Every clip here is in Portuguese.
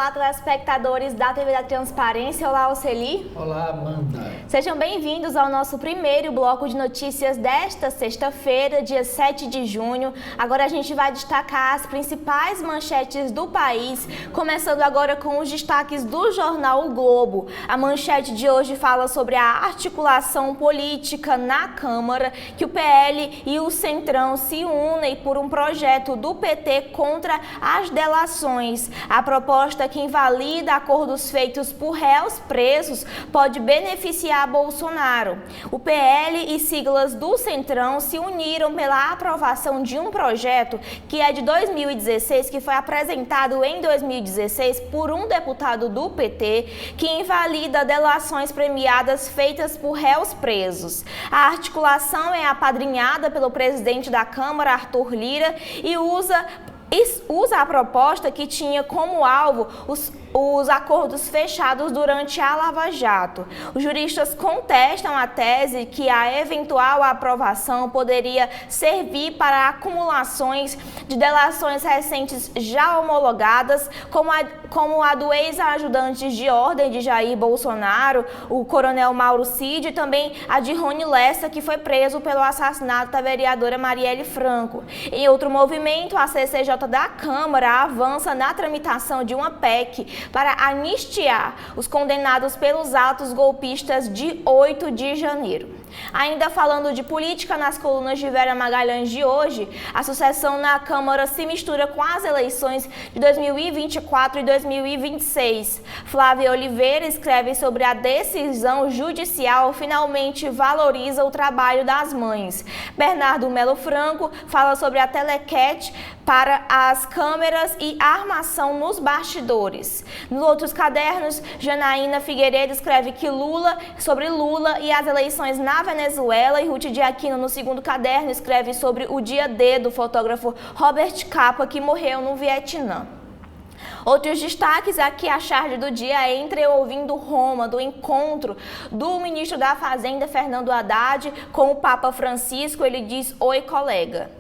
Olá, telespectadores da TV da Transparência. Olá, Oceli. Olá, Amanda. Sejam bem-vindos ao nosso primeiro bloco de notícias desta sexta-feira, dia 7 de junho. Agora a gente vai destacar as principais manchetes do país, começando agora com os destaques do jornal O Globo. A manchete de hoje fala sobre a articulação política na Câmara, que o PL e o Centrão se unem por um projeto do PT contra as delações. A proposta que invalida acordos feitos por réus presos pode beneficiar Bolsonaro. O PL e siglas do Centrão se uniram pela aprovação de um projeto que é de 2016, que foi apresentado em 2016 por um deputado do PT, que invalida delações premiadas feitas por réus presos. A articulação é apadrinhada pelo presidente da Câmara, Arthur Lira, e usa a proposta que tinha como alvo os acordos fechados durante a Lava Jato. Os juristas contestam a tese que a eventual aprovação poderia servir para acumulações de delações recentes já homologadas, como a do ex-ajudante de ordem de Jair Bolsonaro, o coronel Mauro Cid, e também a de Rony Lessa, que foi preso pelo assassinato da vereadora Marielle Franco. Em outro movimento, a CCJ da Câmara avança na tramitação de uma PEC para anistiar os condenados pelos atos golpistas de 8 de janeiro. Ainda falando de política, nas colunas de Vera Magalhães de hoje, a sucessão na Câmara se mistura com as eleições de 2024 e 2026. Flávia Oliveira escreve sobre a decisão judicial finalmente valoriza o trabalho das mães. Bernardo Melo Franco fala sobre a telequete para as câmeras e armação nos bastidores. Nos outros cadernos, Janaína Figueiredo escreve sobre Lula e as eleições na Venezuela, e Ruth de Aquino, no segundo caderno, escreve sobre o dia D do fotógrafo Robert Capa, que morreu no Vietnã. Outros destaques aqui, a charge do dia entra ouvindo Roma, do encontro do ministro da Fazenda, Fernando Haddad, com o Papa Francisco. Ele diz: "Oi, colega".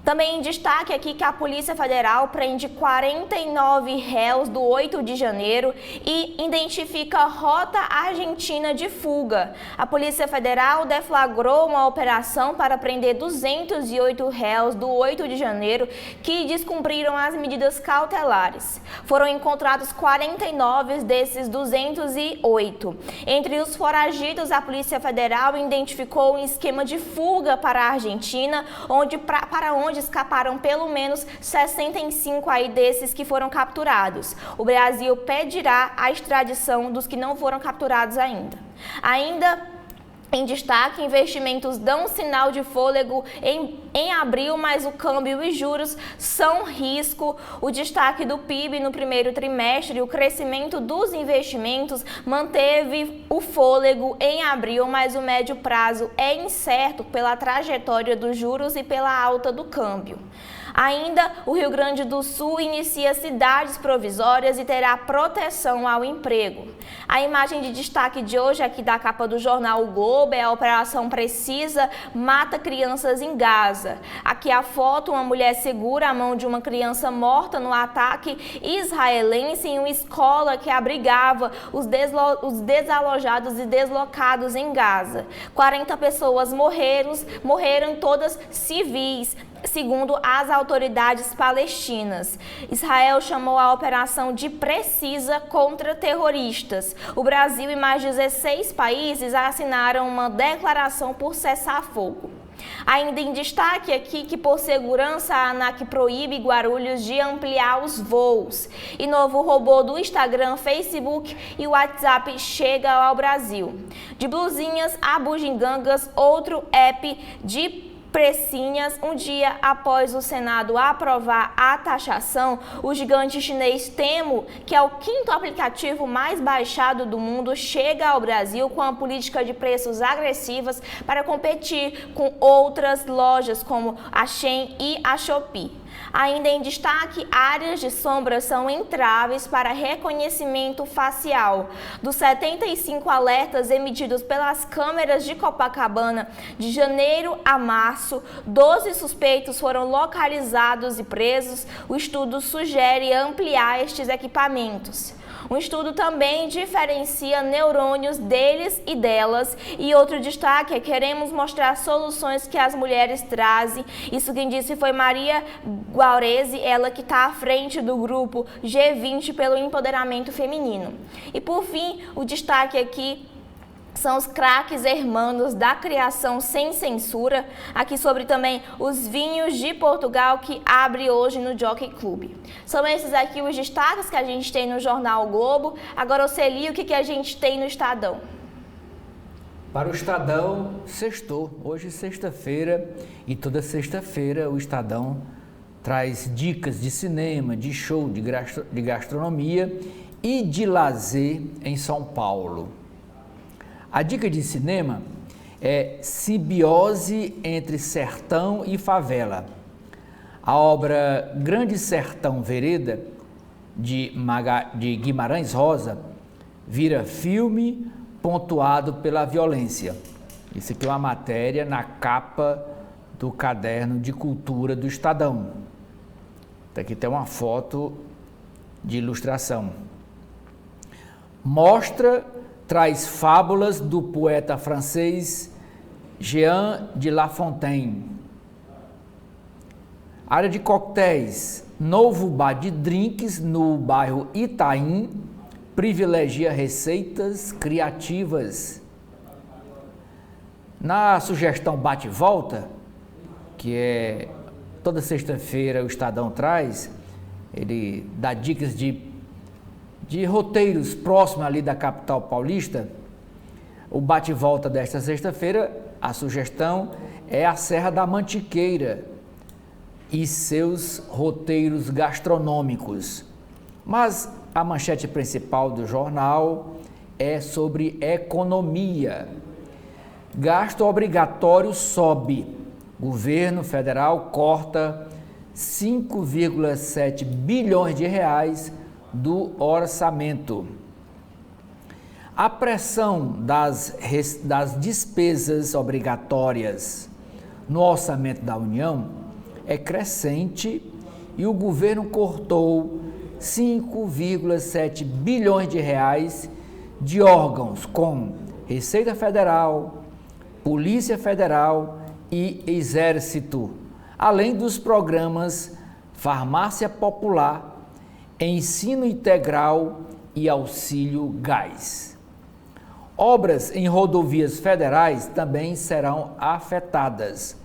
Também em destaque aqui que a Polícia Federal prende 49 réus do 8 de janeiro e identifica rota argentina de fuga. A Polícia Federal deflagrou uma operação para prender 208 réus do 8 de janeiro que descumpriram as medidas cautelares. Foram encontrados 49 desses 208. Entre os foragidos, a Polícia Federal identificou um esquema de fuga para a Argentina, para onde escaparam pelo menos 65 aí desses que foram capturados. O Brasil pedirá a extradição dos que não foram capturados ainda. Em destaque, investimentos dão sinal de fôlego em abril, mas o câmbio e juros são risco. O destaque do PIB no primeiro trimestre, o crescimento dos investimentos manteve o fôlego em abril, mas o médio prazo é incerto pela trajetória dos juros e pela alta do câmbio. Ainda, o Rio Grande do Sul inicia cidades provisórias e terá proteção ao emprego. A imagem de destaque de hoje aqui da capa do jornal O Globo é a Operação Precisa mata crianças em Gaza. Aqui a foto, uma mulher segura a mão de uma criança morta no ataque israelense em uma escola que abrigava os desalojados e deslocados em Gaza. 40 pessoas morreram todas civis, segundo as autoridades palestinas. Israel chamou a operação de Precisa contra terroristas. O Brasil e mais 16 países assinaram uma declaração por cessar-fogo. Ainda em destaque aqui que, por segurança, a ANAC proíbe Guarulhos de ampliar os voos. E novo robô do Instagram, Facebook e WhatsApp chega ao Brasil. De blusinhas a bugigangas, outro app de precinhas. Um dia após o Senado aprovar a taxação, o gigante chinês Temu, que é o quinto aplicativo mais baixado do mundo, chega ao Brasil com a política de preços agressivas para competir com outras lojas como a Shein e a Shopee. Ainda em destaque, áreas de sombra são entraves para reconhecimento facial. Dos 75 alertas emitidos pelas câmeras de Copacabana de janeiro a março, 12 suspeitos foram localizados e presos. O estudo sugere ampliar estes equipamentos. O estudo também diferencia neurônios deles e delas. E outro destaque é: queremos mostrar soluções que as mulheres trazem. Isso quem disse foi Maria Guarese, ela que está à frente do grupo G20 pelo empoderamento feminino. E por fim, o destaque aqui são os craques hermanos da criação sem censura, aqui sobre também os vinhos de Portugal, que abre hoje no Jockey Club. São esses aqui os destaques que a gente tem no Jornal o Globo. Agora, Oceli, o que a gente tem no Estadão? Para o Estadão, sextou. Hoje, sexta-feira, e toda sexta-feira o Estadão traz dicas de cinema, de show, de gastronomia e de lazer em São Paulo. A dica de cinema é Simbiose entre Sertão e Favela. A obra Grande Sertão Vereda, de Guimarães Rosa, vira filme pontuado pela violência. Isso aqui é uma matéria na capa do caderno de cultura do Estadão. Aqui tem uma foto de ilustração. Traz fábulas do poeta francês Jean de La Fontaine. Área de coquetéis, novo bar de drinks no bairro Itaim, privilegia receitas criativas. Na sugestão bate-volta, que é toda sexta-feira o Estadão traz, ele dá dicas de roteiros próximos ali da capital paulista. O bate-volta desta sexta-feira, a sugestão é a Serra da Mantiqueira e seus roteiros gastronômicos. Mas a manchete principal do jornal é sobre economia. Gasto obrigatório sobe. Governo federal corta 5,7 bilhões de reais do orçamento. A pressão das despesas obrigatórias no orçamento da União é crescente e o governo cortou 5,7 bilhões de reais de órgãos como Receita Federal, Polícia Federal e Exército, além dos programas Farmácia Popular, Ensino Integral e Auxílio Gás. Obras em rodovias federais também serão afetadas.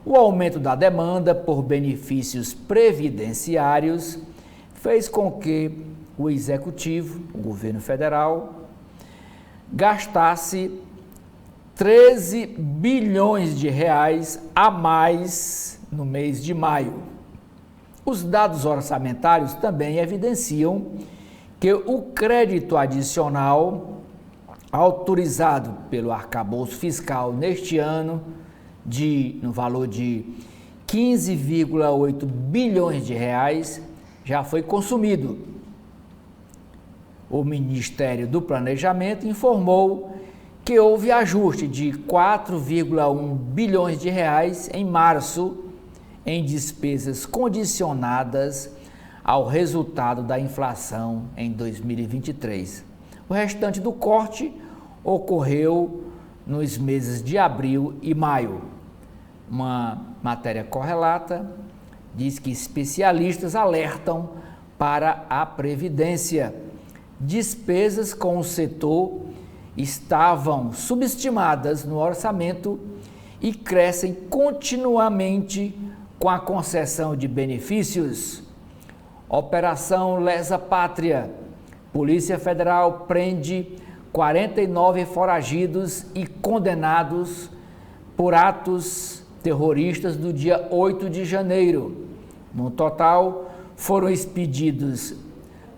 O aumento da demanda por benefícios previdenciários fez com que o Executivo, o governo federal, gastasse 13 bilhões de reais a mais no mês de maio. Os dados orçamentários também evidenciam que o crédito adicional autorizado pelo arcabouço fiscal neste ano, no valor de 15,8 bilhões de reais, já foi consumido. O Ministério do Planejamento informou que houve ajuste de 4,1 bilhões de reais em março em despesas condicionadas ao resultado da inflação em 2023. O restante do corte ocorreu nos meses de abril e maio. Uma matéria correlata diz que especialistas alertam para a Previdência. Despesas com o setor estavam subestimadas no orçamento e crescem continuamente com a concessão de benefícios. Operação Lesa Pátria. Polícia Federal prende 49 foragidos e condenados por atos terroristas do dia 8 de janeiro. No total, foram expedidos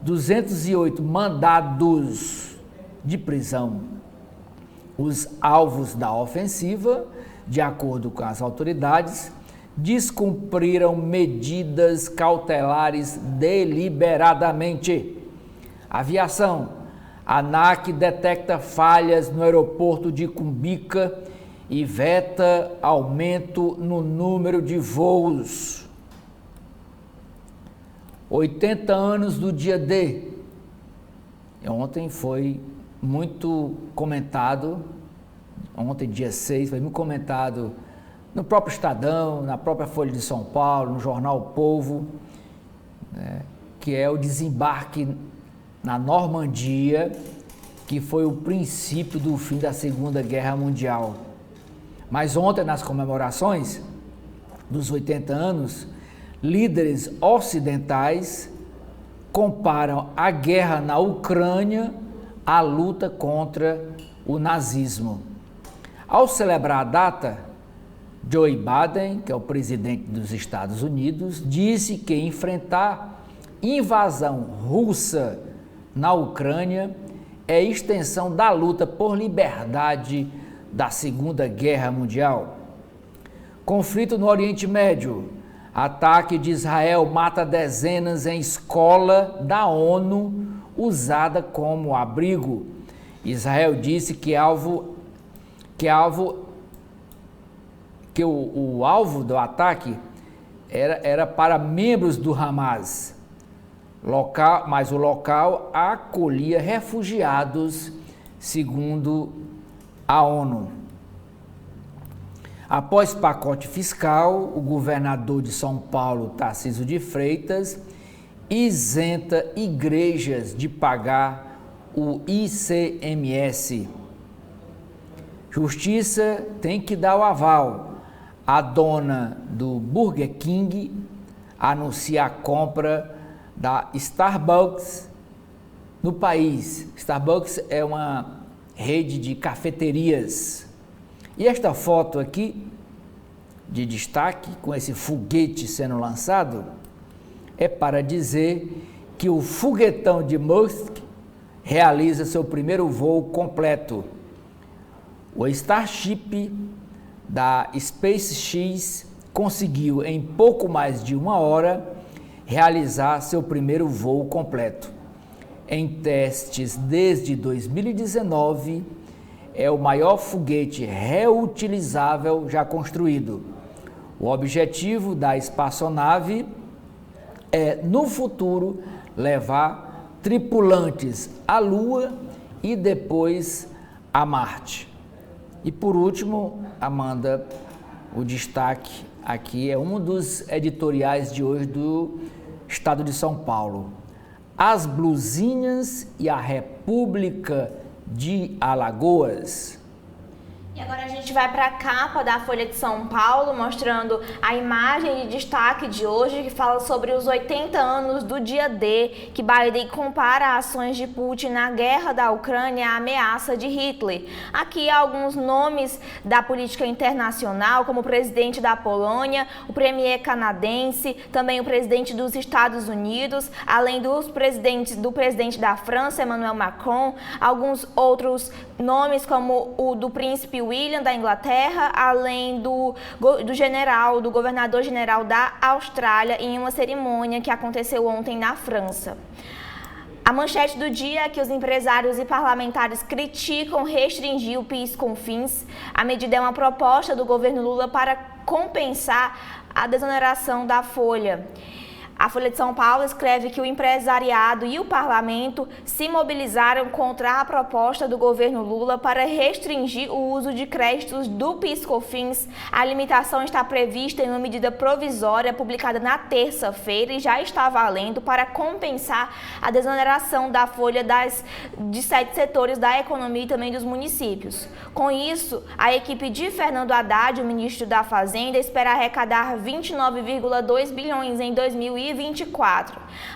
208 mandados de prisão. Os alvos da ofensiva, de acordo com as autoridades, descumpriram medidas cautelares deliberadamente. Aviação. A ANAC detecta falhas no aeroporto de Cumbica e veta aumento no número de voos. 80 anos do dia D. Ontem foi muito comentado, ontem dia 6, foi muito comentado no próprio Estadão, na própria Folha de São Paulo, no jornal O Povo, né, que é o desembarque na Normandia, que foi o princípio do fim da Segunda Guerra Mundial. Mas ontem, nas comemorações dos 80 anos, líderes ocidentais comparam a guerra na Ucrânia à luta contra o nazismo. Ao celebrar a data, Joe Biden, que é o presidente dos Estados Unidos, disse que enfrentar invasão russa na Ucrânia é extensão da luta por liberdade da Segunda Guerra Mundial. Conflito no Oriente Médio. Ataque de Israel mata dezenas em escola da ONU usada como abrigo. Israel disse que o alvo do ataque era para membros do Hamas, mas o local acolhia refugiados, segundo a ONU. Após pacote fiscal, o governador de São Paulo, Tarcísio de Freitas, isenta igrejas de pagar o ICMS. Justiça tem que dar o aval. A dona do Burger King anuncia a compra da Starbucks no país. Starbucks é uma rede de cafeterias. E esta foto aqui, de destaque, com esse foguete sendo lançado, é para dizer que o foguetão de Musk realiza seu primeiro voo completo. O Starship da SpaceX conseguiu, em pouco mais de uma hora, realizar seu primeiro voo completo. Em testes desde 2019, é o maior foguete reutilizável já construído. O objetivo da espaçonave é, no futuro, levar tripulantes à Lua e depois a Marte. E por último, Amanda, o destaque aqui é um dos editoriais de hoje do Estado de São Paulo. As blusinhas e a República de Alagoas. E agora a gente vai para a capa da Folha de São Paulo, mostrando a imagem de destaque de hoje, que fala sobre os 80 anos do dia D, que Biden compara ações de Putin na guerra da Ucrânia à ameaça de Hitler. Aqui alguns nomes da política internacional, como o presidente da Polônia, o premier canadense, também o presidente dos Estados Unidos, além do presidente da França, Emmanuel Macron, alguns outros nomes como o do príncipe William da Inglaterra, além do governador-geral da Austrália, em uma cerimônia que aconteceu ontem na França. A manchete do dia é que os empresários e parlamentares criticam restringir o PIS/COFINS. A medida é uma proposta do governo Lula para compensar a desoneração da folha. A Folha de São Paulo escreve que o empresariado e o parlamento se mobilizaram contra a proposta do governo Lula para restringir o uso de créditos do PIS/COFINS. A limitação está prevista em uma medida provisória publicada na terça-feira e já está valendo para compensar a desoneração da folha de 7 setores da economia e também dos municípios. Com isso, a equipe de Fernando Haddad, o ministro da Fazenda, espera arrecadar 29,2 bilhões em 2024.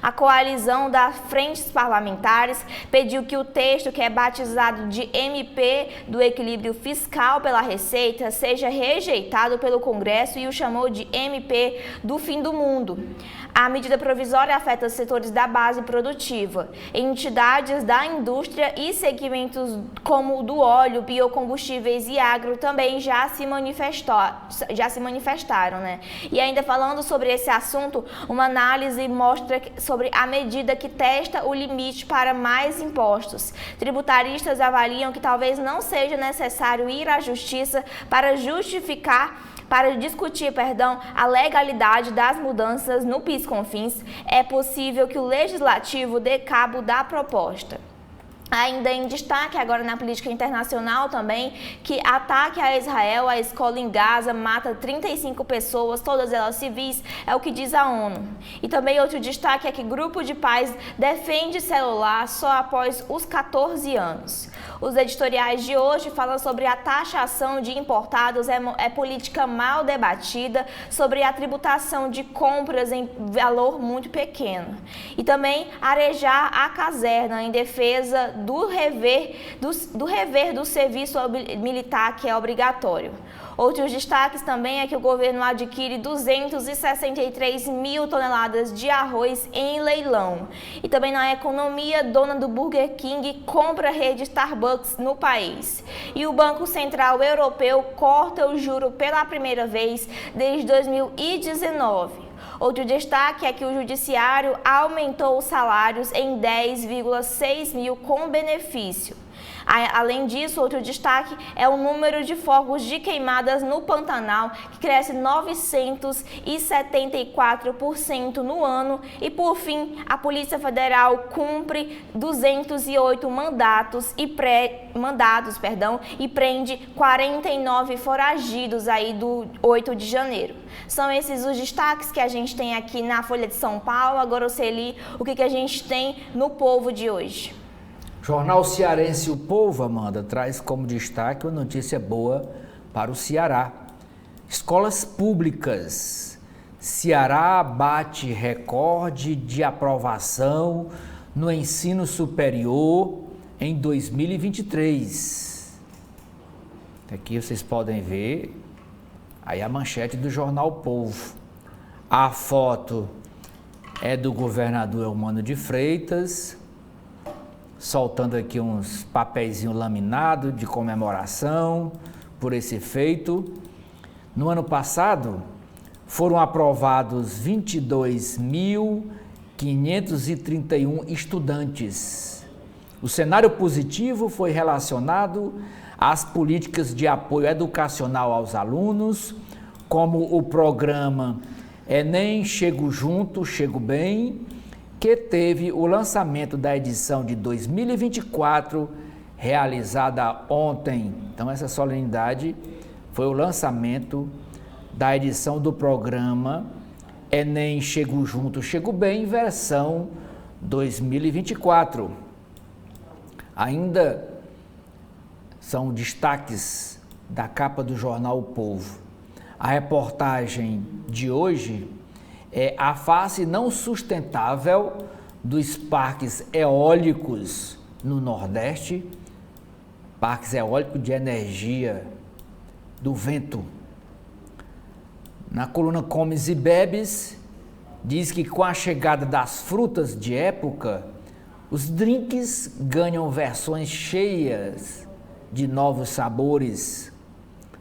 A coalizão das frentes parlamentares pediu que o texto, que é batizado de MP do equilíbrio fiscal pela Receita, seja rejeitado pelo Congresso e o chamou de MP do fim do mundo. A medida provisória afeta setores da base produtiva, entidades da indústria e segmentos como o do óleo, biocombustíveis e agro também já se manifestaram, né? E ainda falando sobre esse assunto, uma análise mostra sobre a medida que testa o limite para mais impostos. Tributaristas avaliam que talvez não seja necessário ir à justiça para discutir a legalidade das mudanças no PIS/COFINS. É possível que o Legislativo dê cabo da proposta. Ainda em destaque agora na política internacional também, que ataque a Israel, a escola em Gaza, mata 35 pessoas, todas elas civis, é o que diz a ONU. E também outro destaque é que grupo de pais defende celular só após os 14 anos. Os editoriais de hoje falam sobre a taxação de importados, é política mal debatida, sobre a tributação de compras em valor muito pequeno. E também arejar a caserna em defesa do rever do serviço militar, que é obrigatório. Outros destaques também é que o governo adquire 263 mil toneladas de arroz em leilão. E também na economia, dona do Burger King compra a rede Starbucks no país. E o Banco Central Europeu corta o juro pela primeira vez desde 2019. Outro destaque é que o Judiciário aumentou os salários em 10,6 mil com benefício. Além disso, outro destaque é o número de fogos de queimadas no Pantanal, que cresce 974% no ano. E, por fim, a Polícia Federal cumpre 208 mandados e prende 49 foragidos aí do 8 de janeiro. São esses os destaques que a gente tem aqui na Folha de São Paulo. Agora, Oceli, o que a gente tem no Povo de hoje? Jornal Cearense O Povo, Amanda, traz como destaque uma notícia boa para o Ceará. Escolas públicas. Ceará bate recorde de aprovação no ensino superior em 2023. Aqui vocês podem ver aí a manchete do Jornal O Povo. A foto é do governador Eumano de Freitas, soltando aqui uns papeizinhos laminados de comemoração por esse feito. No ano passado, foram aprovados 22.531 estudantes. O cenário positivo foi relacionado às políticas de apoio educacional aos alunos, como o programa Enem Chego Junto, Chego Bem, que teve o lançamento da edição de 2024, realizada ontem. Então, essa solenidade foi o lançamento da edição do programa Enem Chego Junto, Chego Bem, versão 2024. Ainda são destaques da capa do jornal O Povo. A reportagem de hoje é a face não sustentável dos parques eólicos no Nordeste, parques eólicos de energia do vento. Na coluna Comes e Bebes, diz que com a chegada das frutas de época, os drinks ganham versões cheias de novos sabores.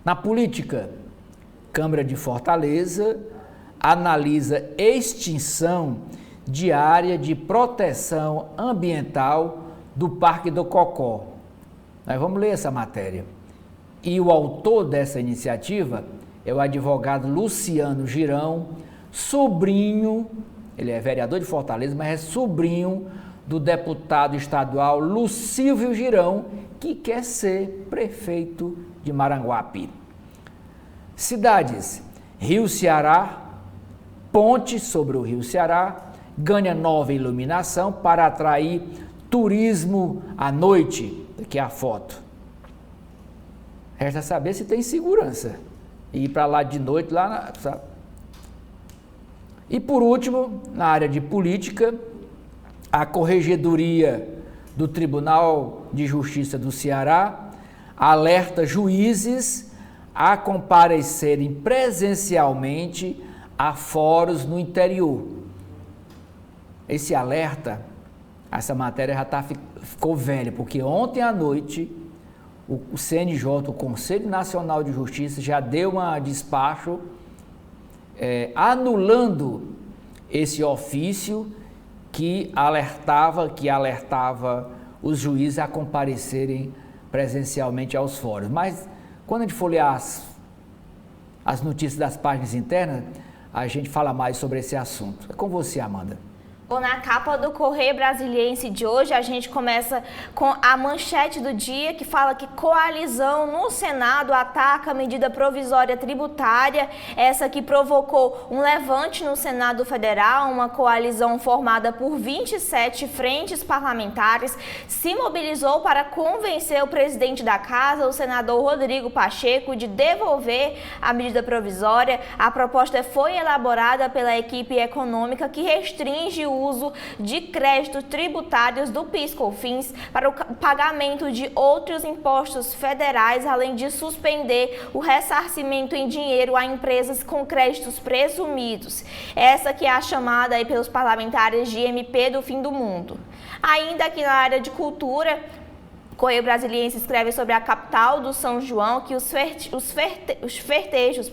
Na política, Câmara de Fortaleza analisa extinção de área de proteção ambiental do Parque do Cocó. Nós vamos ler essa matéria. E o autor dessa iniciativa é o advogado Luciano Girão, sobrinho, ele é vereador de Fortaleza, mas é sobrinho do deputado estadual Lucílio Girão, que quer ser prefeito de Maranguape. Cidades: Rio Ceará, ponte sobre o Rio Ceará, ganha nova iluminação para atrair turismo à noite. Aqui é a foto. Resta saber se tem segurança. Ir para lá de noite, sabe? E por último, na área de política, a Corregedoria do Tribunal de Justiça do Ceará alerta juízes a comparecerem presencialmente a fóruns no interior. esse alerta, essa matéria ficou velha, porque ontem à noite o CNJ, o Conselho Nacional de Justiça, já deu um despacho anulando esse ofício que alertava os juízes a comparecerem presencialmente aos fóruns. Mas quando a gente for ler as notícias das páginas internas, a gente fala mais sobre esse assunto. É com você, Amanda. Bom, na capa do Correio Brasiliense de hoje, a gente começa com a manchete do dia, que fala que coalizão no Senado ataca a medida provisória tributária, essa que provocou um levante no Senado Federal. Uma coalizão formada por 27 frentes parlamentares se mobilizou para convencer o presidente da Casa, o senador Rodrigo Pacheco, de devolver a medida provisória. A proposta foi elaborada pela equipe econômica que restringe o uso de créditos tributários do PIS/COFINS para o pagamento de outros impostos federais, além de suspender o ressarcimento em dinheiro a empresas com créditos presumidos. Essa que é a chamada aí pelos parlamentares de MP do fim do mundo. Ainda aqui na área de cultura, Correio Brasiliense escreve sobre a capital do São João, que os festejos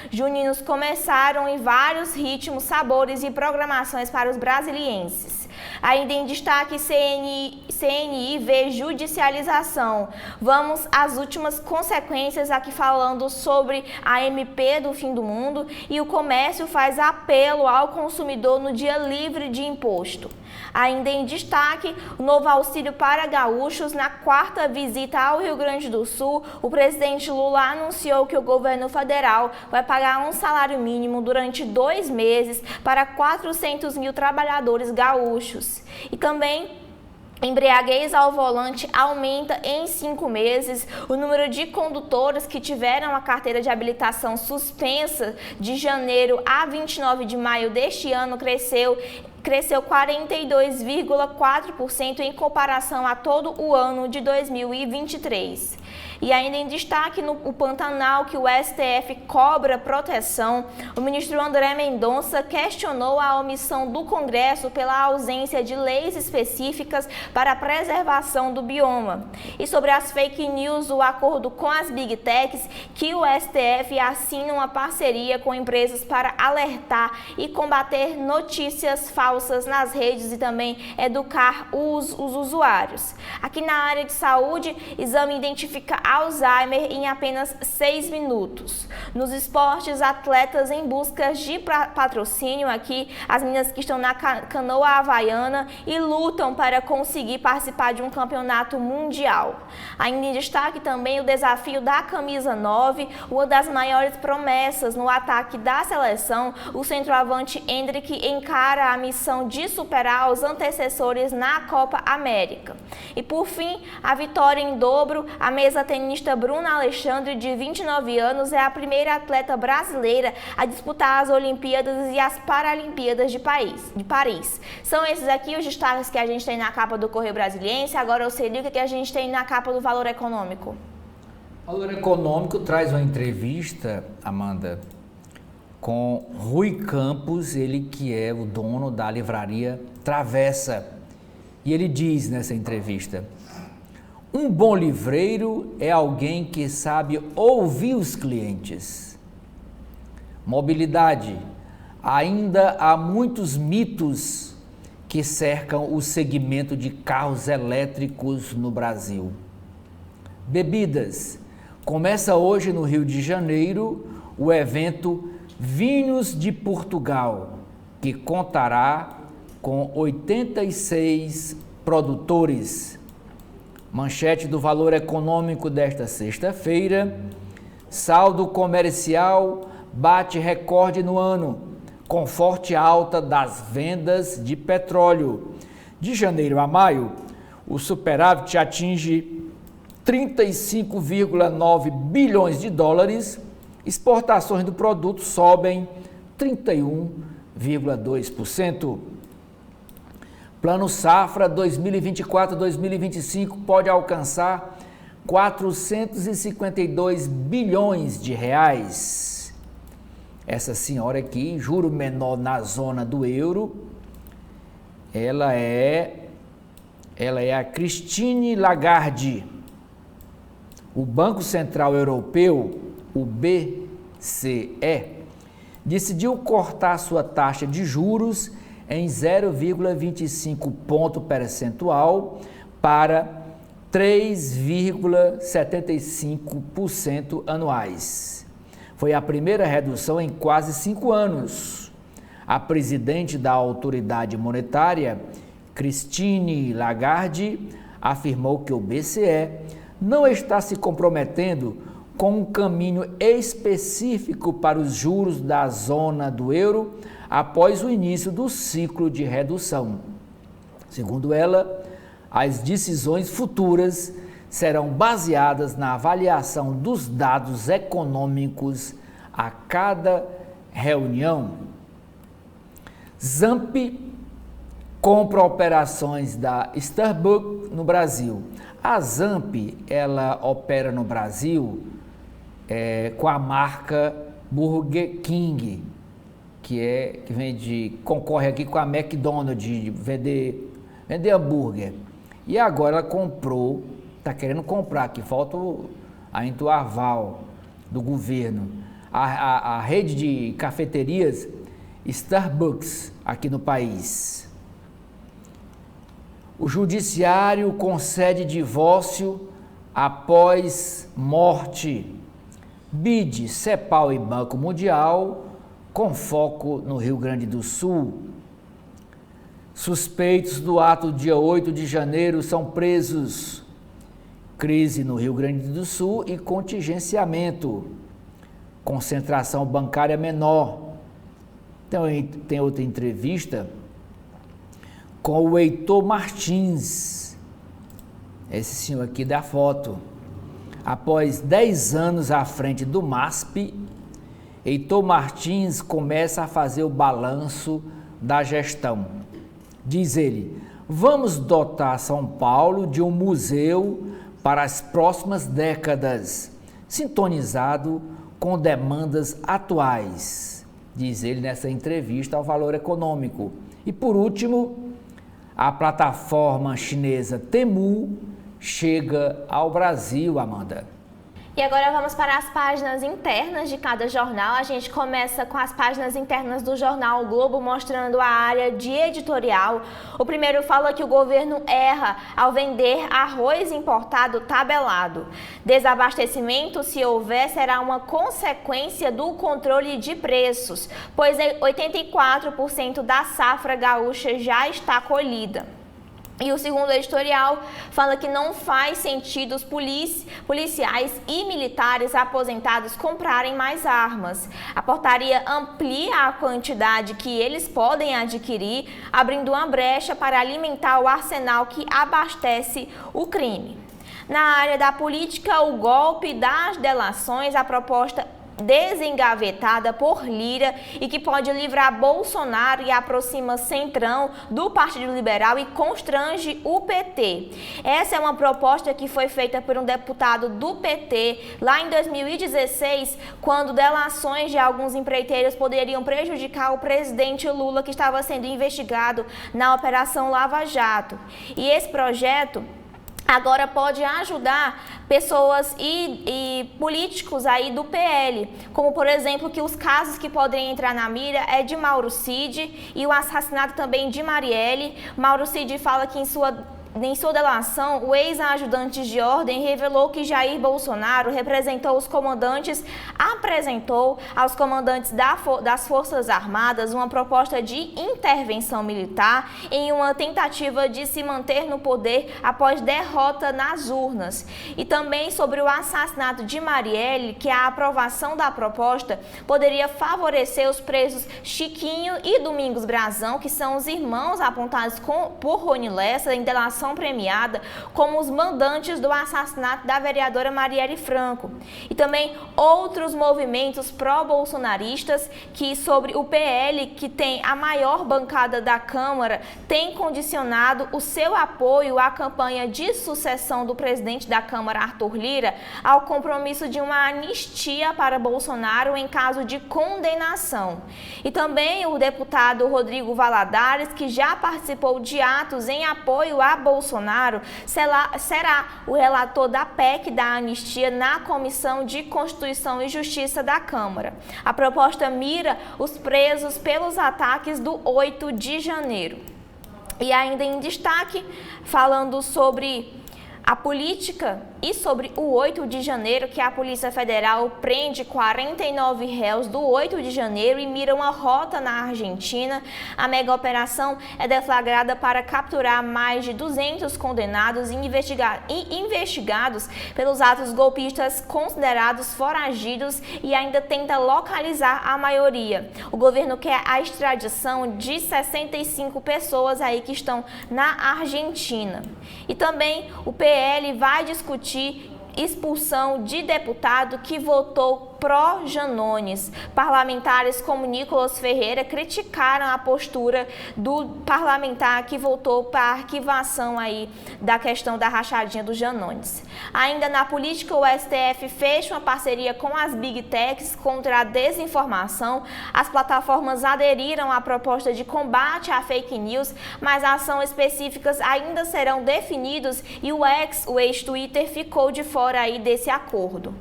juninos começaram em vários ritmos, sabores e programações para os brasilienses. Ainda em destaque, CNI vê judicialização. Vamos às últimas consequências, aqui falando sobre a MP do fim do mundo, e o comércio faz apelo ao consumidor no dia livre de imposto. Ainda em destaque, o novo auxílio para gaúchos. Na quarta visita ao Rio Grande do Sul, o presidente Lula anunciou que o governo federal vai pagar um salário mínimo durante 2 meses para 400 mil trabalhadores gaúchos. E também, embriaguez ao volante aumenta em 5 meses. O número de condutores que tiveram a carteira de habilitação suspensa de janeiro a 29 de maio deste ano cresceu 42,4% em comparação a todo o ano de 2023. E ainda em destaque, no Pantanal, que o STF cobra proteção, o ministro André Mendonça questionou a omissão do Congresso pela ausência de leis específicas para a preservação do bioma. E sobre as fake news, o acordo com as Big Techs, que o STF assina uma parceria com empresas para alertar e combater notícias falsas nas redes e também educar os usuários. Aqui na área de saúde, exame identifica Alzheimer em apenas 6 minutos. Nos esportes, atletas em busca de patrocínio, aqui as meninas que estão na canoa havaiana e lutam para conseguir participar de um campeonato mundial. Ainda em destaque também o desafio da camisa 9, uma das maiores promessas no ataque da seleção. O centroavante Endrick encara a missão de superar os antecessores na Copa América. E por fim, a vitória em dobro, a mesa tenista Bruna Alexandre, de 29 anos, é a primeira atleta brasileira a disputar as Olimpíadas e as Paralimpíadas de Paris. São esses aqui os destaques que a gente tem na capa do Correio Brasiliense. Agora eu sei o que a gente tem na capa do Valor Econômico. O Valor Econômico traz uma entrevista, Amanda, com Rui Campos, ele que é o dono da livraria Travessa. E ele diz nessa entrevista: um bom livreiro é alguém que sabe ouvir os clientes. Mobilidade. Ainda há muitos mitos que cercam o segmento de carros elétricos no Brasil. Bebidas. Começa hoje no Rio de Janeiro o evento Vinhos de Portugal, que contará com 86 produtores. Manchete do Valor Econômico desta sexta-feira: saldo comercial bate recorde no ano, com forte alta das vendas de petróleo. De janeiro a maio, o superávit atinge 35,9 bilhões de dólares, exportações do produto sobem 31,2%. Plano Safra 2024-2025 pode alcançar 452 bilhões de reais. Essa senhora aqui, juro menor na zona do euro, ela é a Christine Lagarde. O Banco Central Europeu, o BCE, decidiu cortar sua taxa de juros em 0,25 ponto percentual para 3,75% anuais. Foi a primeira redução em quase 5 anos. A presidente da autoridade monetária, Christine Lagarde, afirmou que o BCE não está se comprometendo com um caminho específico para os juros da zona do euro após o início do ciclo de redução. Segundo ela, as decisões futuras serão baseadas na avaliação dos dados econômicos a cada reunião. Zamp compra operações da Starbucks no Brasil. A Zamp, ela opera no Brasil com a marca Burger King, que concorre aqui com a McDonald's de vender hambúrguer. E agora ela está querendo comprar, que falta ainda o aval do governo, a rede de cafeterias Starbucks aqui no país. O judiciário concede divórcio após morte. BID, CEPAL e Banco Mundial, com foco no Rio Grande do Sul. Suspeitos do ato dia 8 de janeiro são presos. Crise no Rio Grande do Sul e contingenciamento. Concentração bancária menor. Tem outra entrevista com o Heitor Martins, esse senhor aqui da foto. Após 10 anos à frente do MASP, Heitor Martins começa a fazer o balanço da gestão. Diz ele: vamos dotar São Paulo de um museu para as próximas décadas, sintonizado com demandas atuais, diz ele nessa entrevista ao Valor Econômico. E por último, a plataforma chinesa Temu chega ao Brasil, Amanda. E agora vamos para as páginas internas de cada jornal. A gente começa com as páginas internas do jornal O Globo, mostrando a área de editorial. O primeiro fala que o governo erra ao vender arroz importado tabelado. Desabastecimento, se houver, será uma consequência do controle de preços, pois 84% da safra gaúcha já está colhida. E o segundo editorial fala que não faz sentido os policiais e militares aposentados comprarem mais armas. A portaria amplia a quantidade que eles podem adquirir, abrindo uma brecha para alimentar o arsenal que abastece o crime. Na área da política, o golpe das delações, a proposta desengavetada por Lira e que pode livrar Bolsonaro e aproxima Centrão do Partido Liberal e constrange o PT. Essa é uma proposta que foi feita por um deputado do PT lá em 2016, quando delações de alguns empreiteiros poderiam prejudicar o presidente Lula, que estava sendo investigado na Operação Lava Jato. E esse projeto agora pode ajudar pessoas e políticos aí do PL, como por exemplo que os casos que podem entrar na mira é de Mauro Cid e o assassinato também de Marielle. Mauro Cid fala que em sua delação, o ex-ajudante de ordem revelou que Jair Bolsonaro apresentou aos comandantes das Forças Armadas uma proposta de intervenção militar em uma tentativa de se manter no poder após derrota nas urnas. E também sobre o assassinato de Marielle, que a aprovação da proposta poderia favorecer os presos Chiquinho e Domingos Brazão, que são os irmãos apontados por Rony Lessa em delação ação premiada como os mandantes do assassinato da vereadora Marielle Franco. E também outros movimentos pró-bolsonaristas que, sobre o PL, que tem a maior bancada da Câmara, tem condicionado o seu apoio à campanha de sucessão do presidente da Câmara, Arthur Lira, ao compromisso de uma anistia para Bolsonaro em caso de condenação. E também o deputado Rodrigo Valadares, que já participou de atos em apoio a Bolsonaro, será o relator da PEC da anistia na Comissão de Constituição e Justiça da Câmara. A proposta mira os presos pelos ataques do 8 de janeiro. E ainda em destaque, falando sobre a política e sobre o 8 de janeiro, que a Polícia Federal prende 49 réus do 8 de janeiro e mira uma rota na Argentina. A mega operação é deflagrada para capturar mais de 200 condenados e investigados pelos atos golpistas considerados foragidos e ainda tenta localizar a maioria. O governo quer a extradição de 65 pessoas aí que estão na Argentina. E também o PL vai discutir expulsão de deputado que votou pró-Janones. Parlamentares como Nicolas Ferreira criticaram a postura do parlamentar que votou para a arquivação aí da questão da rachadinha do Janones. Ainda na política, o STF fecha uma parceria com as Big Techs contra a desinformação. As plataformas aderiram à proposta de combate à fake news, mas ações específicas ainda serão definidos e o ex-Twitter ficou de fora aí desse acordo.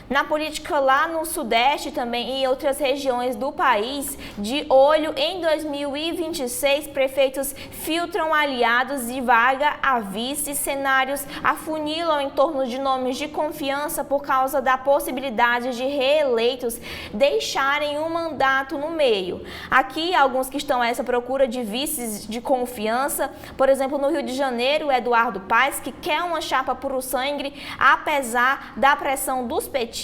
Na política lá no Sudeste também e em outras regiões do país, de olho em 2026, prefeitos filtram aliados de vaga a vice, cenários afunilam em torno de nomes de confiança por causa da possibilidade de reeleitos deixarem um mandato no meio. Aqui, alguns que estão a essa procura de vices de confiança, por exemplo, no Rio de Janeiro, Eduardo Paes, que quer uma chapa puro sangue, apesar da pressão dos petistas.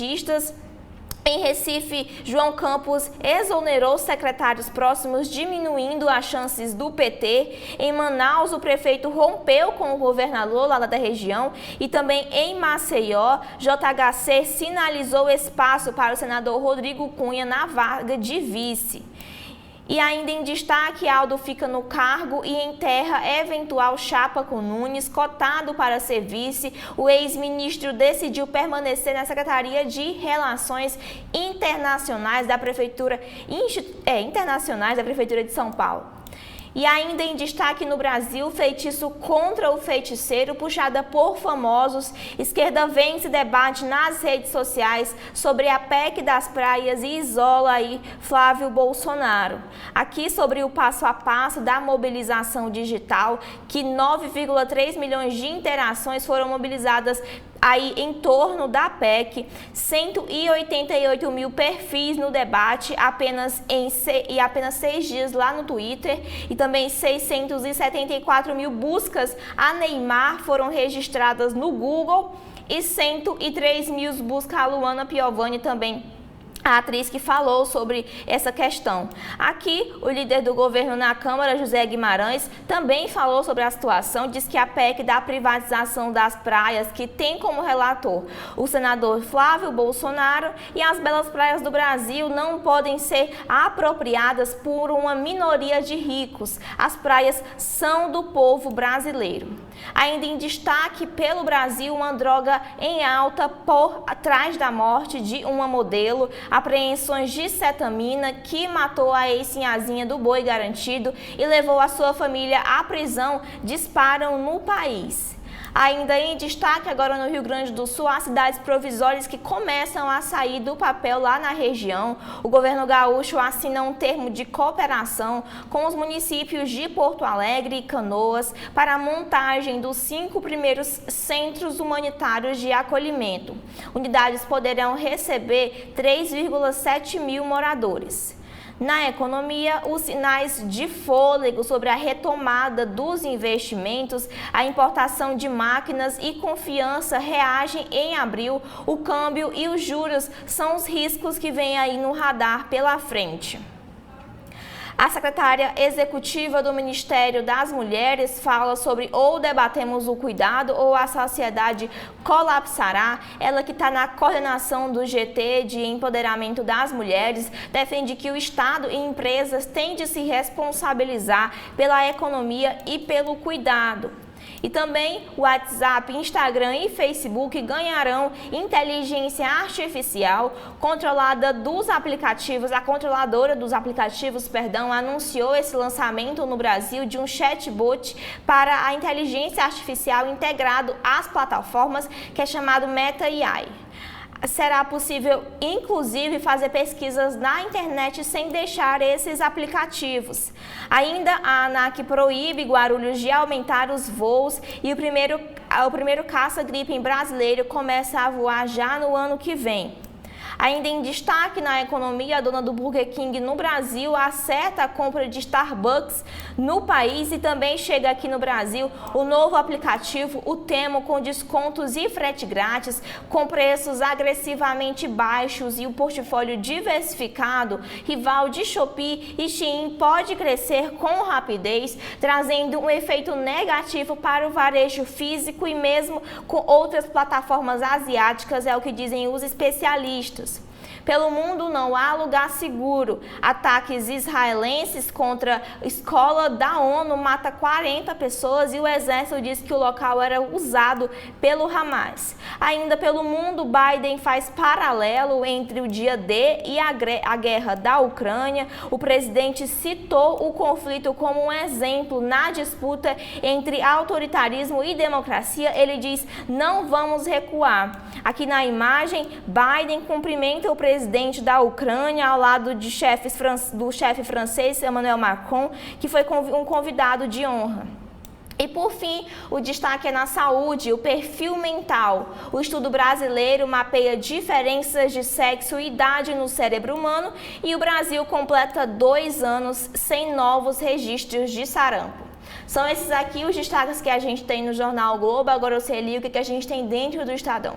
Em Recife, João Campos exonerou secretários próximos, diminuindo as chances do PT. Em Manaus, o prefeito rompeu com o governador lá da região. E também em Maceió, JHC sinalizou espaço para o senador Rodrigo Cunha na vaga de vice. E ainda em destaque, Aldo fica no cargo e enterra eventual chapa com Nunes, cotado para ser vice. O ex-ministro decidiu permanecer na Secretaria de Relações Internacionais da Prefeitura de São Paulo. E ainda em destaque no Brasil, feitiço contra o feiticeiro, puxada por famosos. Esquerda vence debate nas redes sociais sobre a PEC das praias e isola aí Flávio Bolsonaro. Aqui sobre o passo a passo da mobilização digital, que 9,3 milhões de interações foram mobilizadas aí em torno da PEC, 188 mil perfis no debate apenas 6 dias lá no Twitter e também 674 mil buscas a Neymar foram registradas no Google e 103 mil buscas a Luana Piovani também, a atriz que falou sobre essa questão. Aqui, o líder do governo na Câmara, José Guimarães, também falou sobre a situação, diz que a PEC da privatização das praias, que tem como relator o senador Flávio Bolsonaro, e as belas praias do Brasil não podem ser apropriadas por uma minoria de ricos. As praias são do povo brasileiro. Ainda em destaque, pelo Brasil, uma droga em alta por trás da morte de uma modelo. Apreensões de cetamina que matou a ex-sinhazinha do Boi Garantido e levou a sua família à prisão disparam no país. Ainda em destaque agora no Rio Grande do Sul, as cidades provisórias que começam a sair do papel lá na região. O governo gaúcho assina um termo de cooperação com os municípios de Porto Alegre e Canoas para a montagem dos 5 primeiros centros humanitários de acolhimento. Unidades poderão receber 3,7 mil moradores. Na economia, os sinais de fôlego sobre a retomada dos investimentos, a importação de máquinas e confiança reagem em abril. O câmbio e os juros são os riscos que vêm aí no radar pela frente. A secretária executiva do Ministério das Mulheres fala sobre ou debatemos o cuidado ou a sociedade colapsará. Ela que está na coordenação do GT de Empoderamento das Mulheres defende que o Estado e empresas têm de se responsabilizar pela economia e pelo cuidado. E também o WhatsApp, Instagram e Facebook ganharão inteligência artificial controlada dos aplicativos. A controladora dos aplicativos, anunciou esse lançamento no Brasil de um chatbot para a inteligência artificial integrado às plataformas, que é chamado Meta AI. Será possível, inclusive, fazer pesquisas na internet sem deixar esses aplicativos. Ainda a ANAC proíbe Guarulhos de aumentar os voos e o primeiro caça-gripe brasileiro começa a voar já no ano que vem. Ainda em destaque na economia, a dona do Burger King no Brasil acerta a compra de Starbucks no país e também chega aqui no Brasil o novo aplicativo, o Temo, com descontos e frete grátis, com preços agressivamente baixos e o portfólio diversificado, rival de Shopee e Shein, pode crescer com rapidez, trazendo um efeito negativo para o varejo físico e mesmo com outras plataformas asiáticas, é o que dizem os especialistas. Pelo mundo não há lugar seguro. Ataques israelenses contra escola da ONU mata 40 pessoas e o exército diz que o local era usado pelo Hamas. Ainda pelo mundo, Biden faz paralelo entre o dia D e a guerra da Ucrânia. O presidente citou o conflito como um exemplo na disputa entre autoritarismo e democracia. Ele diz: não vamos recuar. Aqui na imagem, Biden cumprimenta o presidente da Ucrânia ao lado do chefe francês Emmanuel Macron, que foi um convidado de honra. E por fim, o destaque é na saúde, o perfil mental. O estudo brasileiro mapeia diferenças de sexo e idade no cérebro humano e o Brasil completa 2 anos sem novos registros de sarampo. São esses aqui os destaques que a gente tem no Jornal Globo. Agora você liga o que a gente tem dentro do Estadão.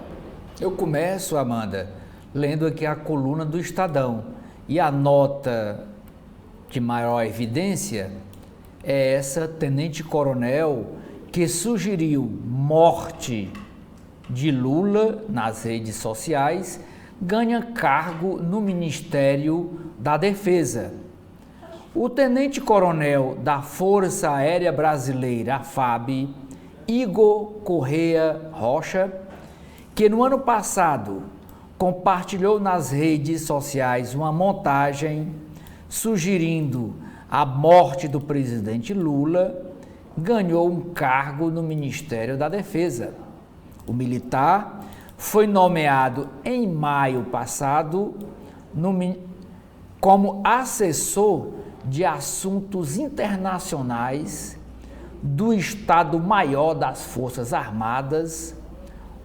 Eu começo, Amanda, lendo aqui a coluna do Estadão. E a nota de maior evidência é essa tenente-coronel que sugeriu morte de Lula nas redes sociais, ganha cargo no Ministério da Defesa. O tenente-coronel da Força Aérea Brasileira, a FAB, Igor Correia Rocha, que no ano passado compartilhou nas redes sociais uma montagem sugerindo a morte do presidente Lula, ganhou um cargo no Ministério da Defesa. O militar foi nomeado em maio passado como assessor de assuntos internacionais do Estado-Maior das Forças Armadas,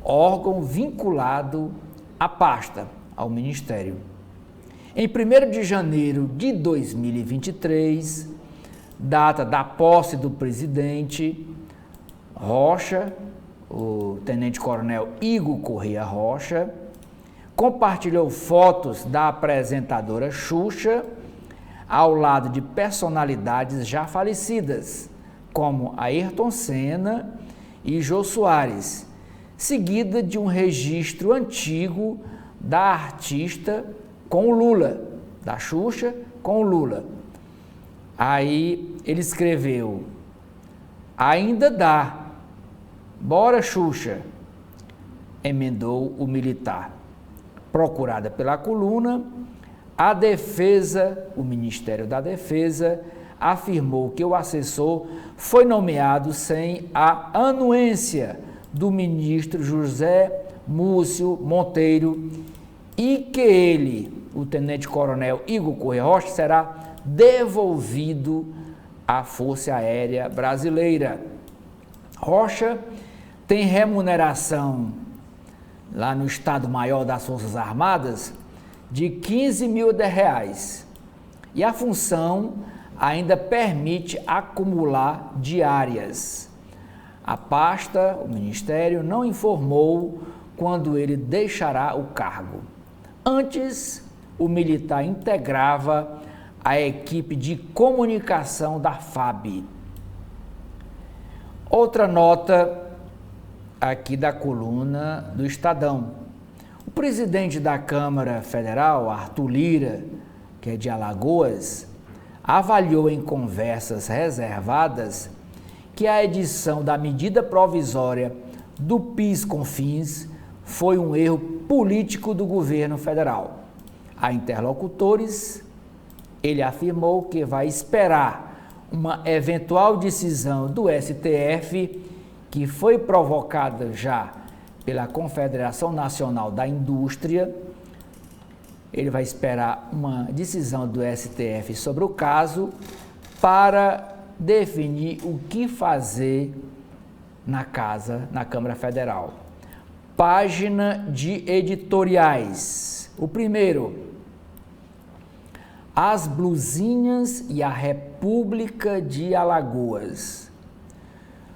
órgão vinculado à pasta, ao Ministério. Em 1º de janeiro de 2023, data da posse do presidente, Rocha, o tenente-coronel Igor Correia Rocha, compartilhou fotos da apresentadora Xuxa ao lado de personalidades já falecidas, como Ayrton Senna e Jô Soares, seguida de um registro antigo da artista com o Lula, da Xuxa com o Lula. Aí ele escreveu: ainda dá, bora Xuxa, emendou o militar. Procurada pela coluna, a Defesa, o Ministério da Defesa, afirmou que o assessor foi nomeado sem a anuência do ministro José Múcio Monteiro e que ele, o tenente-coronel Igor Correia Rocha, será devolvido à Força Aérea Brasileira. Rocha tem remuneração lá no Estado-Maior das Forças Armadas de R$15 mil e a função ainda permite acumular diárias. A pasta, o Ministério, não informou quando ele deixará o cargo. Antes, o militar integrava a equipe de comunicação da FAB. Outra nota aqui da coluna do Estadão. O presidente da Câmara Federal, Arthur Lira, que é de Alagoas, avaliou em conversas reservadas que a edição da medida provisória do PIS/COFINS foi um erro político do governo federal. A interlocutores, ele afirmou que vai esperar uma eventual decisão do STF, que foi provocada já pela Confederação Nacional da Indústria. Ele vai esperar uma decisão do STF sobre o caso para definir o que fazer na Câmara Federal. Página de editoriais. O primeiro: As Blusinhas e a República de Alagoas.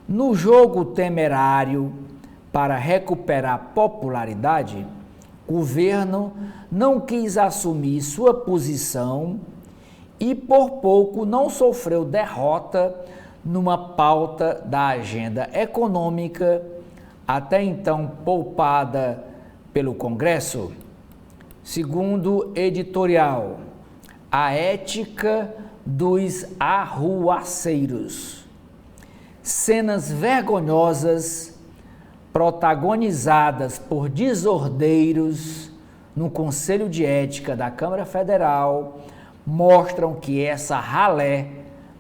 No jogo temerário para recuperar popularidade, o governo não quis assumir sua posição e por pouco não sofreu derrota numa pauta da agenda econômica até então poupada pelo Congresso. Segundo editorial, a ética dos arruaceiros. Cenas vergonhosas protagonizadas por desordeiros no Conselho de Ética da Câmara Federal mostram que essa ralé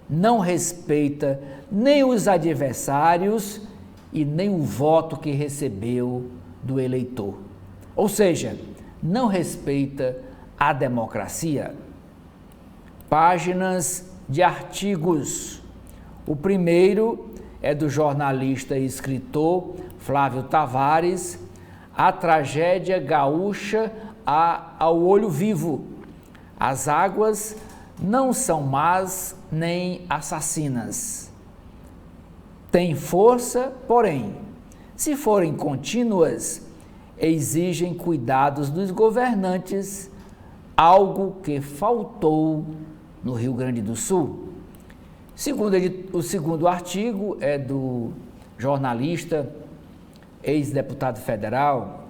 não respeita nem os adversários e nem o voto que recebeu do eleitor. Ou seja, não respeita a democracia. Páginas de artigos. O primeiro é do jornalista e escritor Flávio Tavares, A Tragédia Gaúcha ao Olho Vivo. As águas não são más nem assassinas. Têm força, porém, se forem contínuas, exigem cuidados dos governantes, algo que faltou no Rio Grande do Sul. O segundo artigo é do jornalista, ex-deputado federal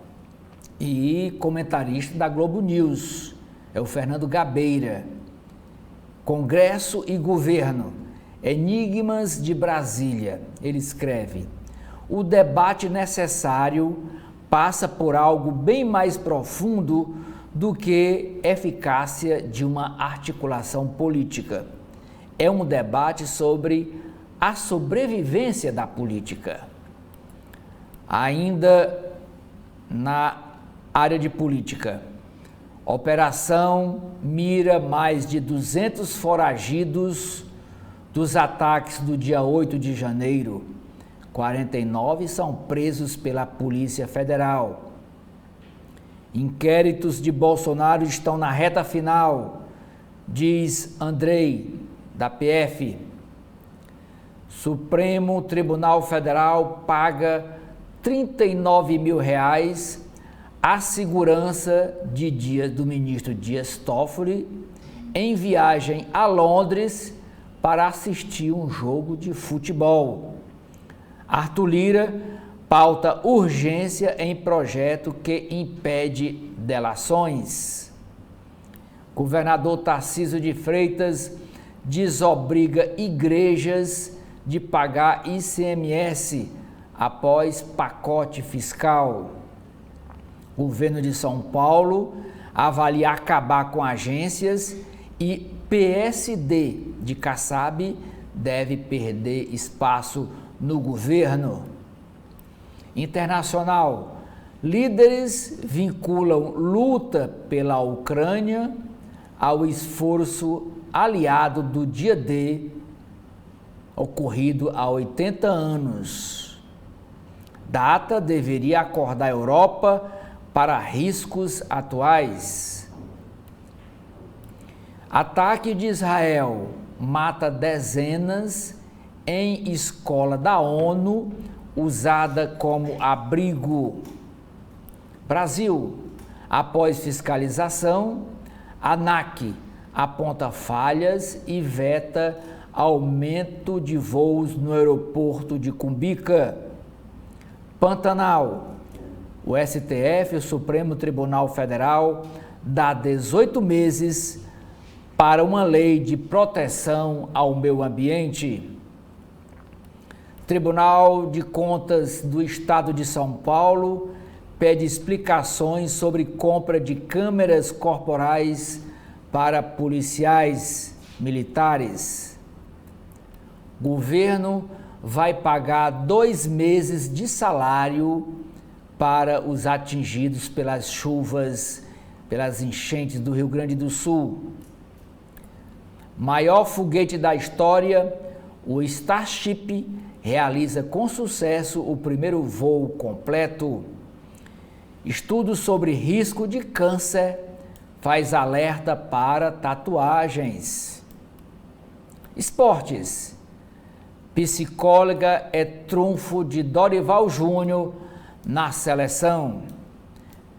e comentarista da Globo News, é o Fernando Gabeira. Congresso e Governo, Enigmas de Brasília. Ele escreve: o debate necessário passa por algo bem mais profundo do que eficácia de uma articulação política. É um debate sobre a sobrevivência da política. Ainda na área de política, operação mira mais de 200 foragidos dos ataques do dia 8 de janeiro. 49 são presos pela Polícia Federal. Inquéritos de Bolsonaro estão na reta final, diz Andrei, da PF. Supremo Tribunal Federal paga R$39 mil à segurança do ministro Dias Toffoli em viagem a Londres para assistir um jogo de futebol. Arthur Lira pauta urgência em projeto que impede delações. Governador Tarcísio de Freitas desobriga igrejas de pagar ICMS após pacote fiscal. Governo de São Paulo avalia acabar com agências e PSD de Kassab deve perder espaço no governo. Internacional, líderes vinculam luta pela Ucrânia ao esforço aliado do dia D, ocorrido há 80 anos. Data deveria acordar a Europa para riscos atuais. Ataque de Israel mata dezenas em escola da ONU usada como abrigo. Brasil, após fiscalização, ANAC aponta falhas e veta aumento de voos no aeroporto de Cumbica. Pantanal. O STF, o Supremo Tribunal Federal, dá 18 meses para uma lei de proteção ao meio ambiente. Tribunal de Contas do Estado de São Paulo pede explicações sobre compra de câmeras corporais para policiais militares. Governo vai pagar 2 meses de salário para os atingidos pelas chuvas, pelas enchentes do Rio Grande do Sul. Maior foguete da história, o Starship realiza com sucesso o primeiro voo completo. Estudo sobre risco de câncer faz alerta para tatuagens. Esportes. Psicóloga é trunfo de Dorival Júnior na seleção.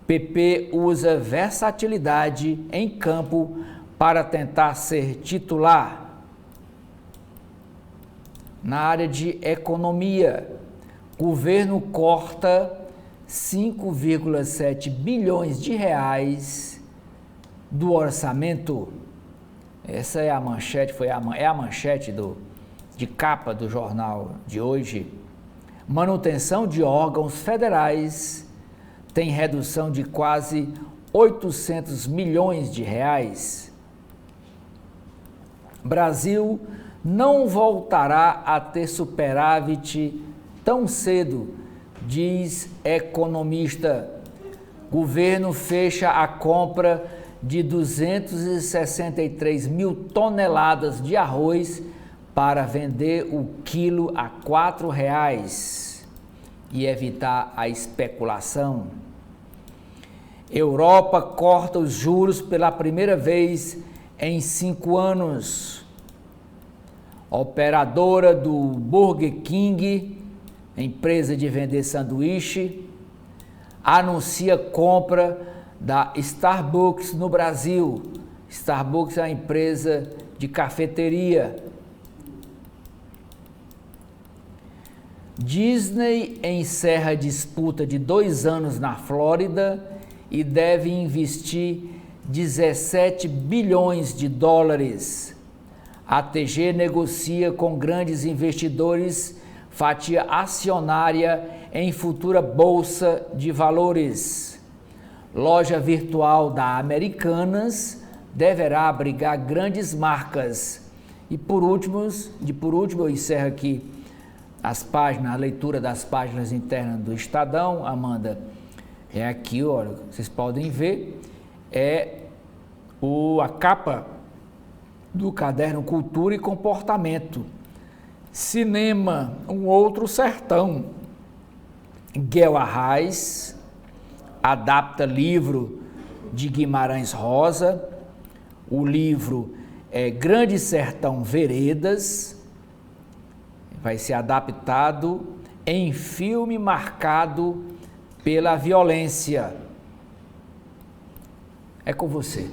PP usa versatilidade em campo para tentar ser titular. Na área de economia, governo corta 5,7 bilhões de reais do orçamento. Essa é a manchete, é a manchete de capa do jornal de hoje. Manutenção de órgãos federais tem redução de quase 800 milhões de reais. Brasil não voltará a ter superávit tão cedo, diz economista. Governo fecha a compra de 263 mil toneladas de arroz para vender o quilo a R$ 4,00 e evitar a especulação. Europa corta os juros pela primeira vez em 5 anos. Operadora do Burger King, empresa de vender sanduíche, anuncia compra da Starbucks no Brasil. Starbucks é uma empresa de cafeteria. Disney encerra disputa de 2 anos na Flórida e deve investir 17 bilhões de dólares. A TG negocia com grandes investidores fatia acionária em futura bolsa de valores. Loja virtual da Americanas deverá abrigar grandes marcas. E por último, eu encerro aqui a leitura das páginas internas do Estadão, Amanda. É aqui, olha, vocês podem ver, a capa do caderno Cultura e Comportamento. Cinema, um outro sertão. Guel Arraes adapta livro de Guimarães Rosa. O livro é Grande Sertão Veredas. Vai ser adaptado em filme marcado pela violência. É com você.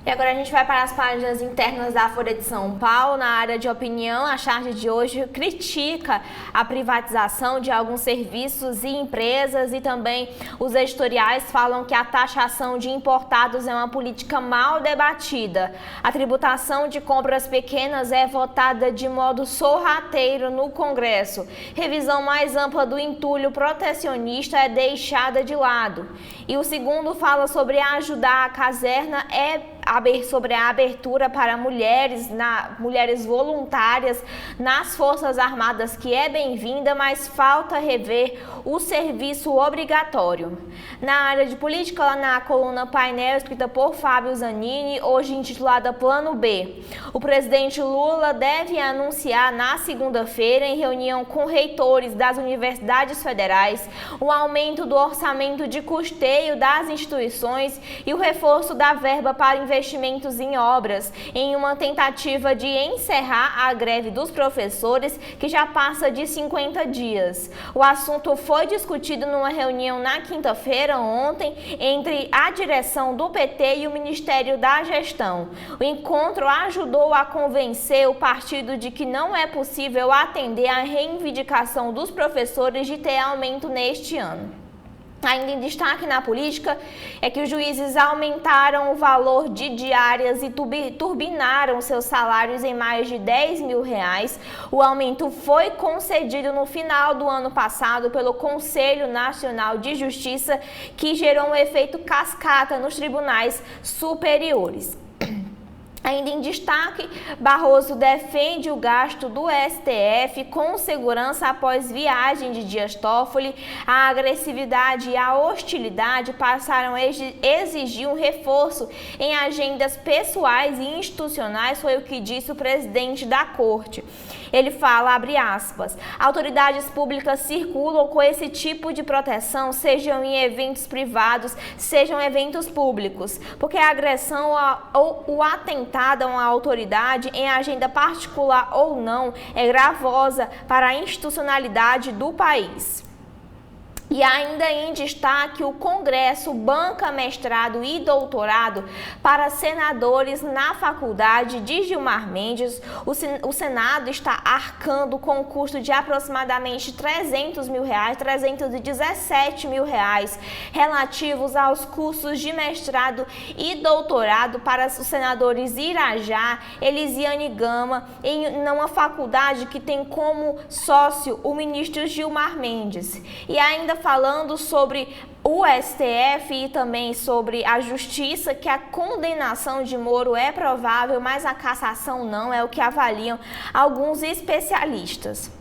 E agora a gente vai para as páginas internas da Folha de São Paulo. Na área de opinião, a charge de hoje critica a privatização de alguns serviços e empresas e também os editoriais falam que a taxação de importados é uma política mal debatida. A tributação de compras pequenas é votada de modo sorrateiro no Congresso. Revisão mais ampla do entulho protecionista é deixada de lado. E o segundo fala sobre ajudar a caserna sobre a abertura para mulheres voluntárias nas Forças Armadas, que é bem-vinda, mas falta rever o serviço obrigatório. Na área de política, lá na coluna Painel, escrita por Fábio Zanini, hoje intitulada Plano B. O presidente Lula deve anunciar na segunda-feira, em reunião com reitores das universidades federais, o aumento do orçamento de custeio das instituições e o reforço da verba para investimento investimentos em obras, em uma tentativa de encerrar a greve dos professores, que já passa de 50 dias. O assunto foi discutido numa reunião na quinta-feira, ontem, entre a direção do PT e o Ministério da Gestão. O encontro ajudou a convencer o partido de que não é possível atender à reivindicação dos professores de ter aumento neste ano. Ainda em destaque na política é que os juízes aumentaram o valor de diárias e turbinaram seus salários em mais de R$10 mil. O aumento foi concedido no final do ano passado pelo Conselho Nacional de Justiça, que gerou um efeito cascata nos tribunais superiores. Ainda em destaque, Barroso defende o gasto do STF com segurança após viagem de Dias Toffoli. A agressividade e a hostilidade passaram a exigir um reforço em agendas pessoais e institucionais, foi o que disse o presidente da Corte. Ele fala, abre aspas, autoridades públicas circulam com esse tipo de proteção, sejam em eventos privados, sejam eventos públicos, porque a agressão ou o atentado a uma autoridade, em agenda particular ou não, é gravosa para a institucionalidade do país. E ainda em destaque, o Congresso banca mestrado e doutorado para senadores na faculdade de Gilmar Mendes. O Senado está arcando com um custo de aproximadamente R$300 mil, R$317 mil, relativos aos cursos de mestrado e doutorado para os senadores Irajá, Elisiane Gama, em uma faculdade que tem como sócio o ministro Gilmar Mendes. E ainda falando sobre o STF e também sobre a Justiça, que a condenação de Moro é provável, mas a cassação não, é o que avaliam alguns especialistas.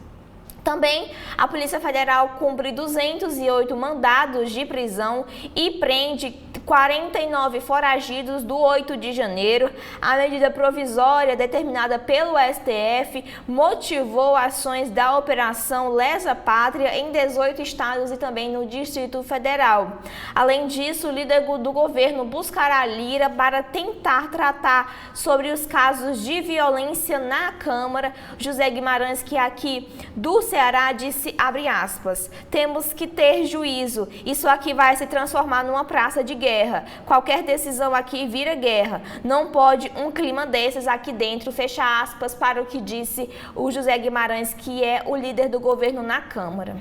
Também, a Polícia Federal cumpre 208 mandados de prisão e prende 49 foragidos do 8 de janeiro. A medida provisória determinada pelo STF motivou ações da Operação Lesa Pátria em 18 estados e também no Distrito Federal. Além disso, o líder do governo buscará Lira para tentar tratar sobre os casos de violência na Câmara. José Guimarães, que aqui do Ceará, disse, abre aspas, temos que ter juízo, isso aqui vai se transformar numa praça de guerra. Qualquer decisão aqui vira guerra. Não pode um clima desses aqui dentro, fecha aspas, para o que disse o José Guimarães, que é o líder do governo na Câmara.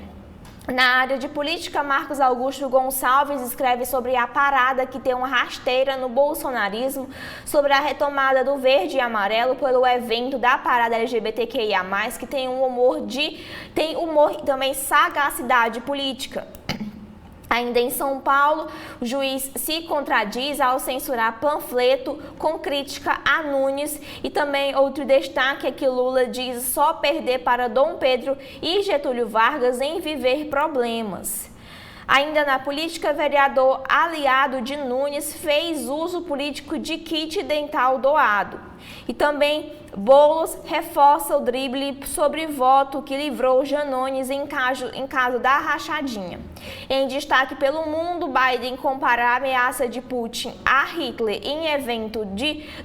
Na área de política, Marcos Augusto Gonçalves escreve sobre a parada que tem uma rasteira no bolsonarismo, sobre a retomada do verde e amarelo pelo evento da parada LGBTQIA+, que tem humor e também sagacidade política. Ainda em São Paulo, o juiz se contradiz ao censurar panfleto com crítica a Nunes. E também outro destaque é que Lula diz só perder para Dom Pedro e Getúlio Vargas em viver problemas. Ainda na política, vereador aliado de Nunes fez uso político de kit dental doado. E também Boulos reforça o drible sobre voto que livrou Janones em caso da rachadinha. Em destaque pelo mundo, Biden compara a ameaça de Putin a Hitler em evento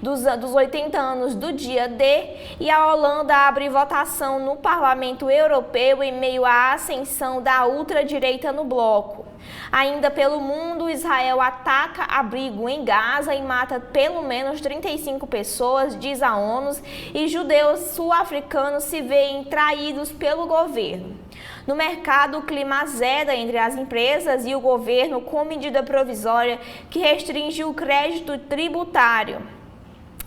dos 80 anos do dia D, e a Holanda abre votação no Parlamento Europeu em meio à ascensão da ultradireita no bloco. Ainda pelo mundo, Israel ataca abrigo em Gaza e mata pelo menos 35 pessoas, diz a ONU, e judeus sul-africanos se veem traídos pelo governo. No mercado, o clima azeda entre as empresas e o governo com medida provisória que restringe o crédito tributário.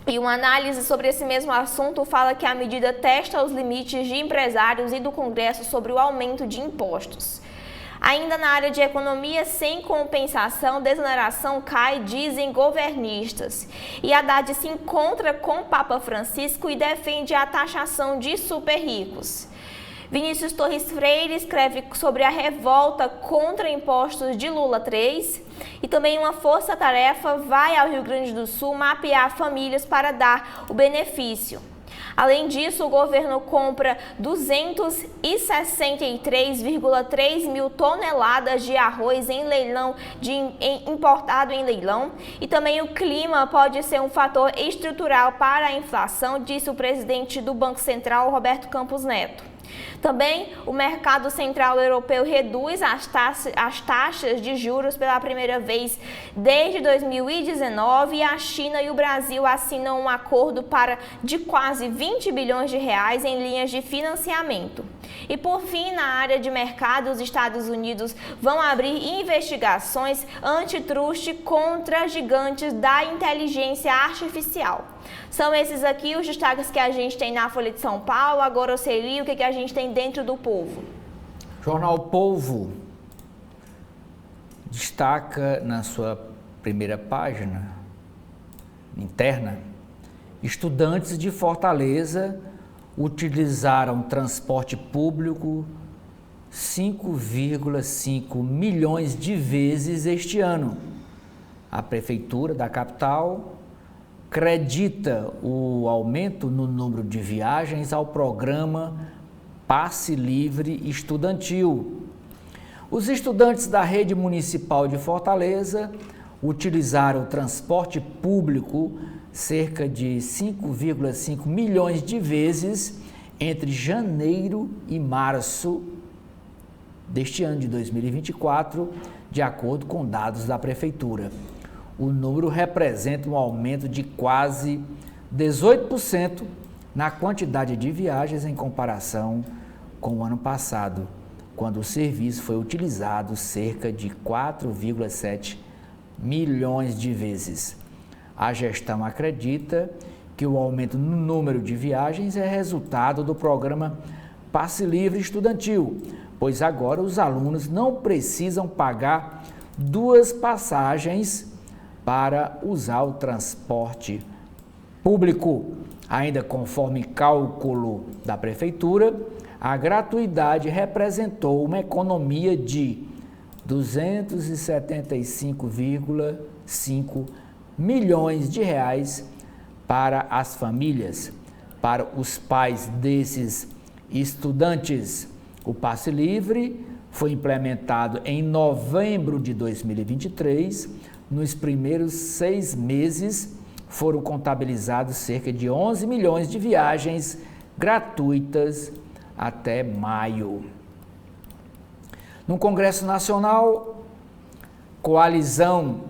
E uma análise sobre esse mesmo assunto fala que a medida testa os limites de empresários e do Congresso sobre o aumento de impostos. Ainda na área de economia, sem compensação, desoneração cai, dizem governistas. E Haddad se encontra com o Papa Francisco e defende a taxação de super ricos. Vinícius Torres Freire escreve sobre a revolta contra impostos de Lula 3. E também uma força-tarefa vai ao Rio Grande do Sul mapear famílias para dar o benefício. Além disso, o governo compra 263,3 mil toneladas de arroz em leilão, importado em leilão. E também o clima pode ser um fator estrutural para a inflação, disse o presidente do Banco Central, Roberto Campos Neto. Também o mercado central europeu reduz as taxas de juros pela primeira vez desde 2019 e a China e o Brasil assinam um acordo de quase 20 bilhões de reais em linhas de financiamento. E por fim, na área de mercado, os Estados Unidos vão abrir investigações antitruste contra gigantes da inteligência artificial. São esses aqui os destaques que a gente tem na Folha de São Paulo. Agora, Oceli, o que a gente tem dentro do Povo? Jornal Povo destaca na sua primeira página interna: estudantes de Fortaleza utilizaram transporte público 5,5 milhões de vezes este ano. A prefeitura da capital acredita o aumento no número de viagens ao programa Passe Livre Estudantil. Os estudantes da rede municipal de Fortaleza utilizaram o transporte público cerca de 5,5 milhões de vezes entre janeiro e março deste ano de 2024, de acordo com dados da prefeitura. O número representa um aumento de quase 18% na quantidade de viagens em comparação com o ano passado, quando o serviço foi utilizado cerca de 4,7 milhões de vezes. A gestão acredita que o aumento no número de viagens é resultado do programa Passe Livre Estudantil, pois agora os alunos não precisam pagar 2 passagens para usar o transporte público. Ainda conforme cálculo da prefeitura, a gratuidade representou uma economia de 275,5 milhões de reais para as famílias. Para os pais desses estudantes, o Passe Livre foi implementado em novembro de 2023. Nos primeiros 6 meses, foram contabilizados cerca de 11 milhões de viagens gratuitas até maio. No Congresso Nacional, coalizão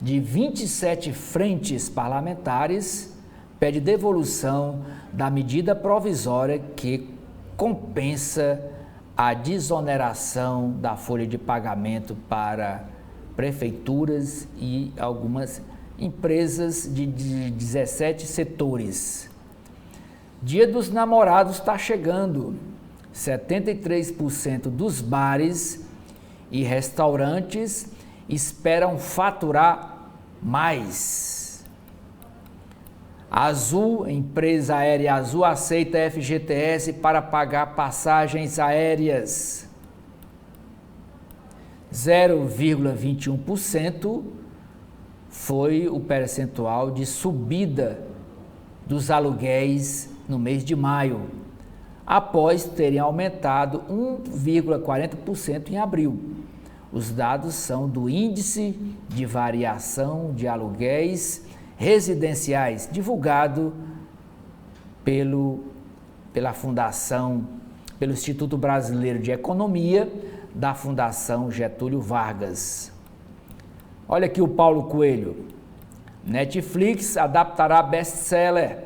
de 27 frentes parlamentares pede devolução da medida provisória que compensa a desoneração da folha de pagamento para prefeituras e algumas empresas de 17 setores. Dia dos Namorados está chegando. 73% dos bares e restaurantes esperam faturar mais. Azul, empresa aérea Azul, aceita FGTS para pagar passagens aéreas. 0,21% foi o percentual de subida dos aluguéis no mês de maio, após terem aumentado 1,40% em abril. Os dados são do Índice de Variação de Aluguéis Residenciais, divulgado pela Fundação, pelo Instituto Brasileiro de Economia, da Fundação Getúlio Vargas. Olha aqui o Paulo Coelho. Netflix adaptará best-seller.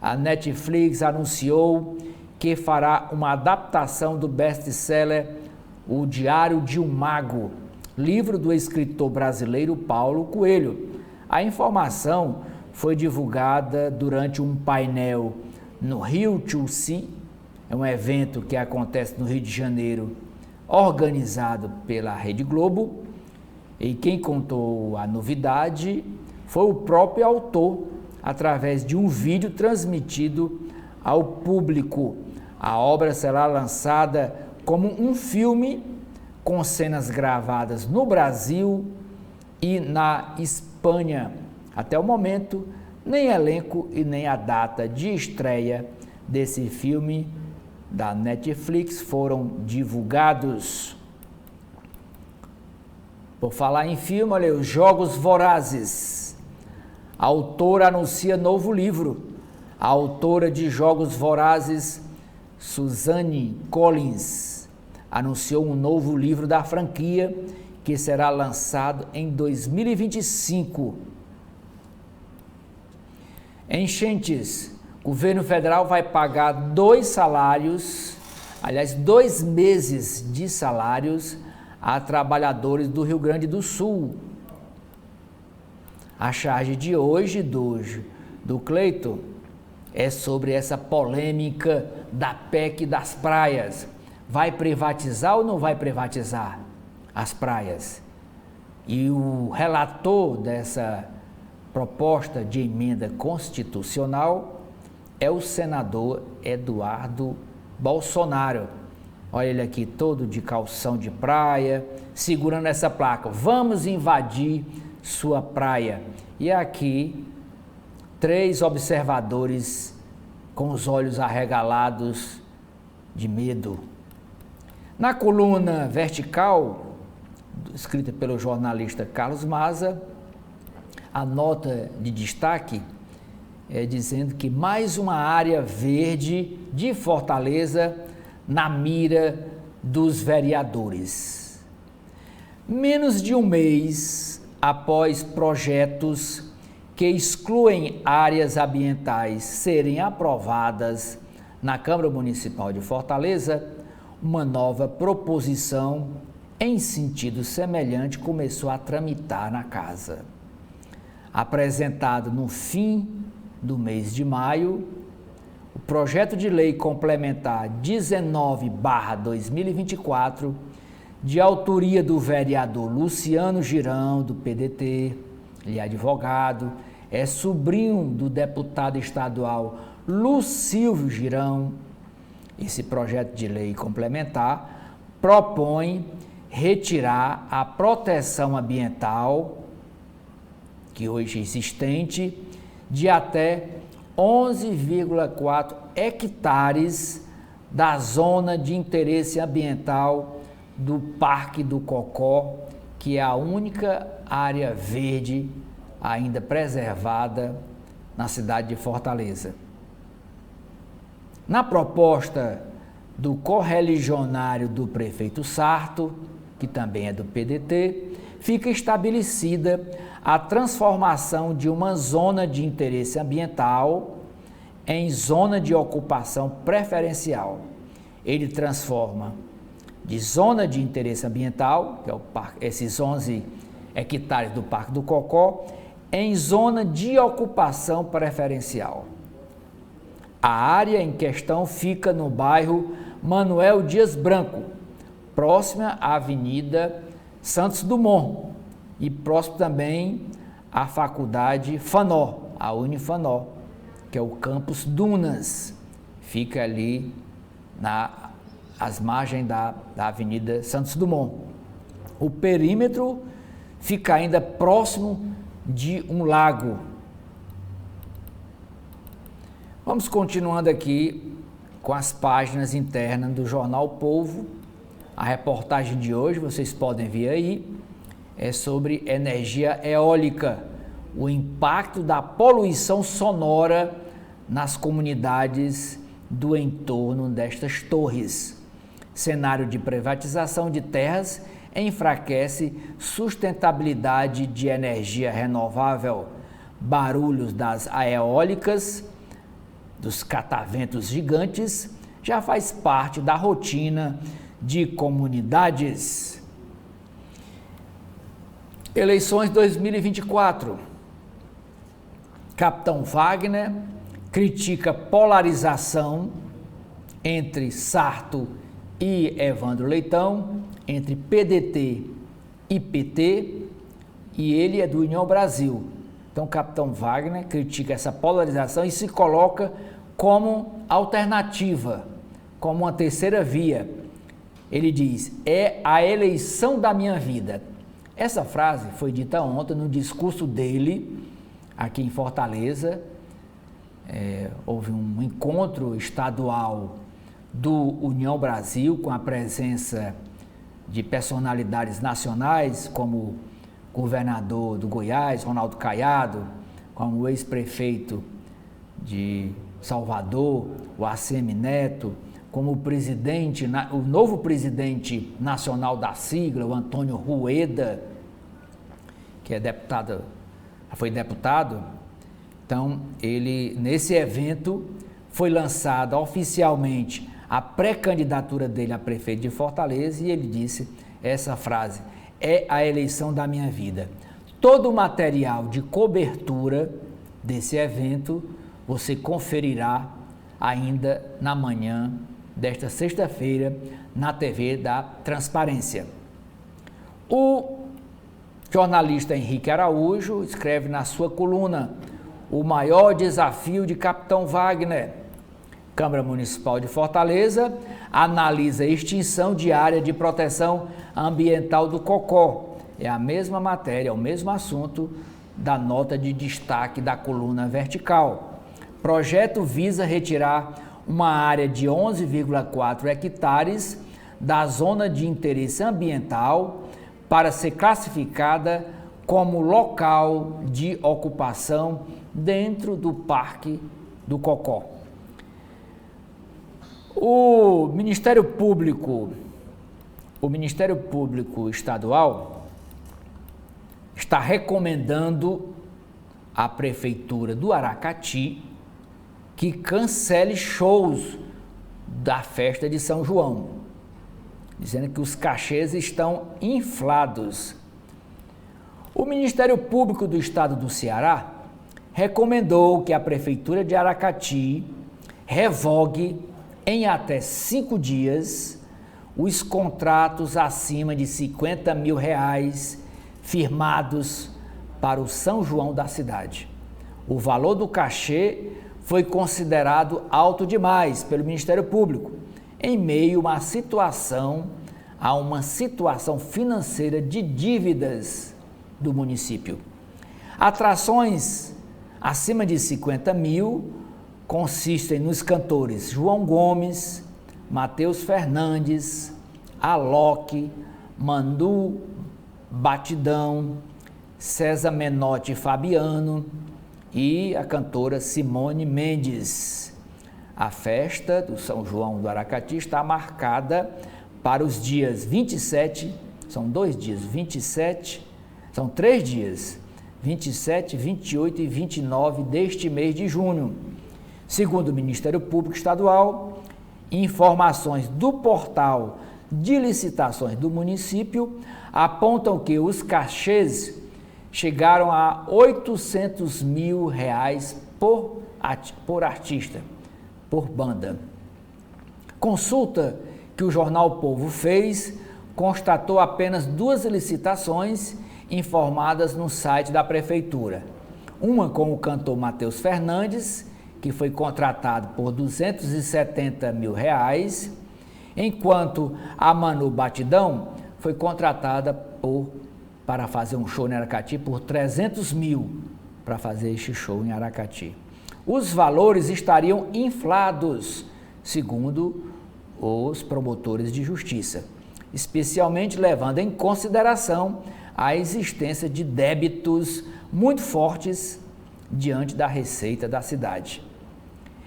A Netflix anunciou que fará uma adaptação do best-seller O Diário de um Mago, livro do escritor brasileiro Paulo Coelho. A informação foi divulgada durante um painel no Rio to See, é um evento que acontece no Rio de Janeiro, organizado pela Rede Globo, e quem contou a novidade foi o próprio autor, através de um vídeo transmitido ao público. A obra será lançada como um filme com cenas gravadas no Brasil e na Espanha. Até o momento, nem elenco e nem a data de estreia desse filme da Netflix foram divulgados. Por falar em filme, olha aí, Os Jogos Vorazes. A autora anuncia novo livro. A autora de Jogos Vorazes, Suzanne Collins, anunciou um novo livro da franquia que será lançado em 2025. Enchentes. O governo federal vai pagar 2 meses de salários a trabalhadores do Rio Grande do Sul. A charge de hoje do Cleiton é sobre essa polêmica da PEC das praias. Vai privatizar ou não vai privatizar as praias? E o relator dessa proposta de emenda constitucional é o senador Eduardo Bolsonaro. Olha ele aqui todo de calção de praia, segurando essa placa: vamos invadir sua praia. E aqui 3 observadores com os olhos arregalados de medo. Na coluna vertical, escrita pelo jornalista Carlos Maza, a nota de destaque é dizendo que mais uma área verde de Fortaleza na mira dos vereadores. Menos de um mês após projetos que excluem áreas ambientais serem aprovadas na Câmara Municipal de Fortaleza, uma nova proposição em sentido semelhante começou a tramitar na casa. Apresentado no fim do mês de maio, o projeto de lei complementar 19/2024, de autoria do vereador Luciano Girão, do PDT, ele é advogado, é sobrinho do deputado estadual Lucílvio Girão. Esse projeto de lei complementar propõe retirar a proteção ambiental, que hoje é existente, de até 11,4 hectares da zona de interesse ambiental do Parque do Cocó, que é a única área verde ainda preservada na cidade de Fortaleza. Na proposta do correligionário do prefeito Sarto, que também é do PDT, fica estabelecida a transformação de uma zona de interesse ambiental em zona de ocupação preferencial. Ele transforma de zona de interesse ambiental, que é esses 11 hectares do Parque do Cocó, em zona de ocupação preferencial. A área em questão fica no bairro Manuel Dias Branco, próxima à Avenida Santos Dumont e próximo também à Faculdade Fanó, a Unifanó, que é o campus Dunas, fica ali às margens da Avenida Santos Dumont. O perímetro fica ainda próximo de um lago. Vamos continuando aqui com as páginas internas do Jornal Povo. A reportagem de hoje, vocês podem ver aí, é sobre energia eólica, o impacto da poluição sonora nas comunidades do entorno destas torres. Cenário de privatização de terras enfraquece sustentabilidade de energia renovável. Barulhos das eólicas, dos cataventos gigantes, já faz parte da rotina de comunidades. Eleições 2024. Capitão Wagner critica polarização entre Sarto e Evandro Leitão, entre PDT e PT, e ele é do União Brasil. Então, Capitão Wagner critica essa polarização e se coloca como alternativa, como uma terceira via. Ele diz: é a eleição da minha vida. Essa frase foi dita ontem no discurso dele aqui em Fortaleza, houve um encontro estadual do União Brasil, com a presença de personalidades nacionais, como o governador do Goiás, Ronaldo Caiado, como o ex-prefeito de Salvador, o ACM Neto, como o novo presidente nacional da sigla, o Antônio Rueda, que foi deputado. Então, nesse evento, foi lançada oficialmente a pré-candidatura dele a prefeito de Fortaleza, e ele disse essa frase: é a eleição da minha vida. Todo o material de cobertura desse evento você conferirá ainda na manhã desta sexta-feira na TV da Transparência. O jornalista Henrique Araújo escreve na sua coluna: o maior desafio de Capitão Wagner. Câmara Municipal de Fortaleza analisa a extinção de área de proteção ambiental do Cocó. É a mesma matéria, é o mesmo assunto da nota de destaque da coluna vertical. Projeto visa retirar uma área de 11,4 hectares da zona de interesse ambiental para ser classificada como local de ocupação dentro do Parque do Cocó. O Ministério Público Estadual está recomendando à Prefeitura do Aracati que cancele shows da festa de São João, dizendo que os cachês estão inflados. O Ministério Público do Estado do Ceará recomendou que a Prefeitura de Aracati revogue em até 5 dias os contratos acima de R$50 mil firmados para o São João da cidade. O valor do cachê foi considerado alto demais pelo Ministério Público, em meio a uma situação financeira de dívidas do município. Atrações acima de 50 mil consistem nos cantores João Gomes, Matheus Fernandes, Alok, Manu Batidão, César Menotti Fabiano e a cantora Simone Mendes. A festa do São João do Aracati está marcada para os dias 27, são 2 dias, 27, são 3 dias, 27, 28 e 29 deste mês de junho. Segundo o Ministério Público Estadual, informações do portal de licitações do município apontam que os cachês chegaram a R$800 mil por artista, por banda. Consulta que o jornal O Povo fez constatou apenas 2 licitações informadas no site da Prefeitura. Uma com o cantor Matheus Fernandes, que foi contratado por R$270 mil, enquanto a Manu Batidão foi contratada para fazer um show em Aracati por R$300 mil para fazer este show em Aracati. Os valores estariam inflados, segundo os promotores de justiça, especialmente levando em consideração a existência de débitos muito fortes diante da receita da cidade.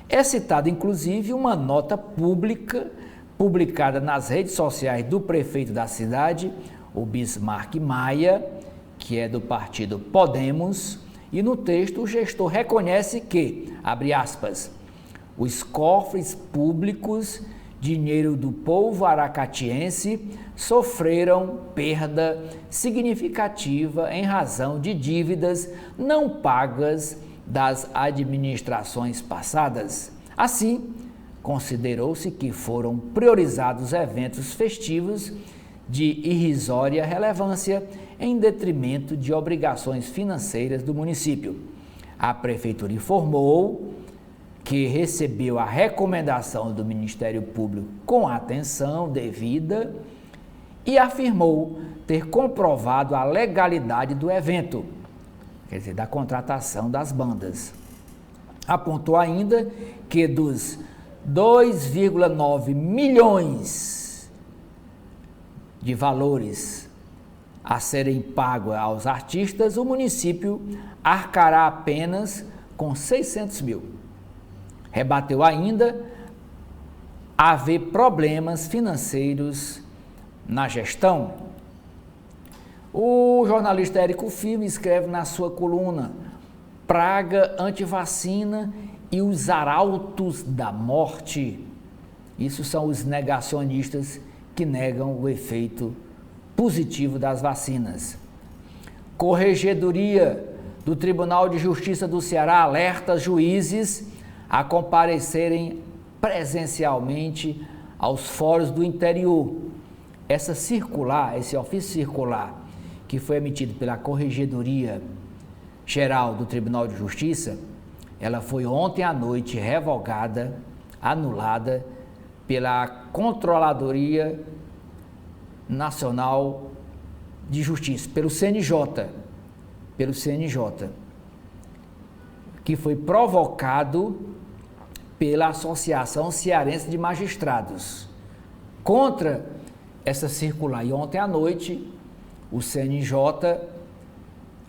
É citada, inclusive, uma nota pública publicada nas redes sociais do prefeito da cidade, o Bismarck Maia, que é do partido Podemos, e no texto o gestor reconhece que, abre aspas, os cofres públicos, dinheiro do povo aracatiense, sofreram perda significativa em razão de dívidas não pagas das administrações passadas. Assim, considerou-se que foram priorizados eventos festivos de irrisória relevância em detrimento de obrigações financeiras do município. A Prefeitura informou que recebeu a recomendação do Ministério Público com atenção devida e afirmou ter comprovado a legalidade do evento. quer dizer, da contratação das bandas. Apontou ainda que dos 2,9 milhões de valores a serem pagos aos artistas, o município arcará apenas com 600 mil. Rebateu ainda haver problemas financeiros na gestão. O jornalista Érico Firmo escreve na sua coluna: praga antivacina e os arautos da morte. Isso são os negacionistas que negam o efeito positivo das vacinas. Corregedoria do Tribunal de Justiça do Ceará alerta juízes a comparecerem presencialmente aos fóruns do interior. Essa circular, esse ofício circular, que foi emitido pela Corregedoria Geral do Tribunal de Justiça, ela foi ontem à noite revogada, anulada pela Controladoria Nacional de Justiça, pelo CNJ, que foi provocado pela Associação Cearense de Magistrados contra essa circular. E ontem à noite o CNJ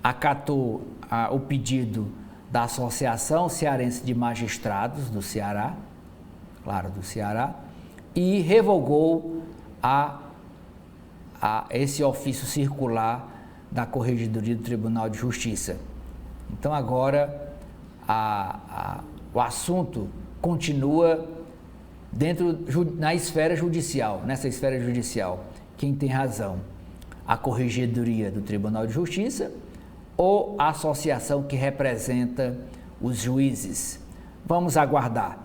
acatou o pedido da Associação Cearense de Magistrados do Ceará, claro, do Ceará, e revogou esse ofício circular da Corregedoria do Tribunal de Justiça. Então agora o assunto continua nessa esfera judicial. Quem tem razão? A Corregedoria do Tribunal de Justiça ou a associação que representa os juízes? Vamos aguardar.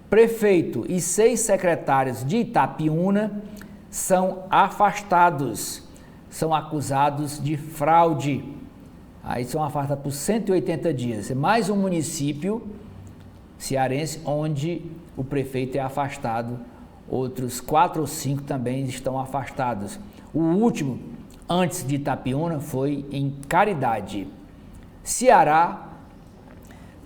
Prefeito e 6 secretários de Itapiúna são afastados, são acusados de fraude. Aí são afastados por 180 dias. É mais um município cearense onde o prefeito é afastado. Outros 4 ou 5 também estão afastados. O último, antes de Itapiúna, foi em Caridade. Ceará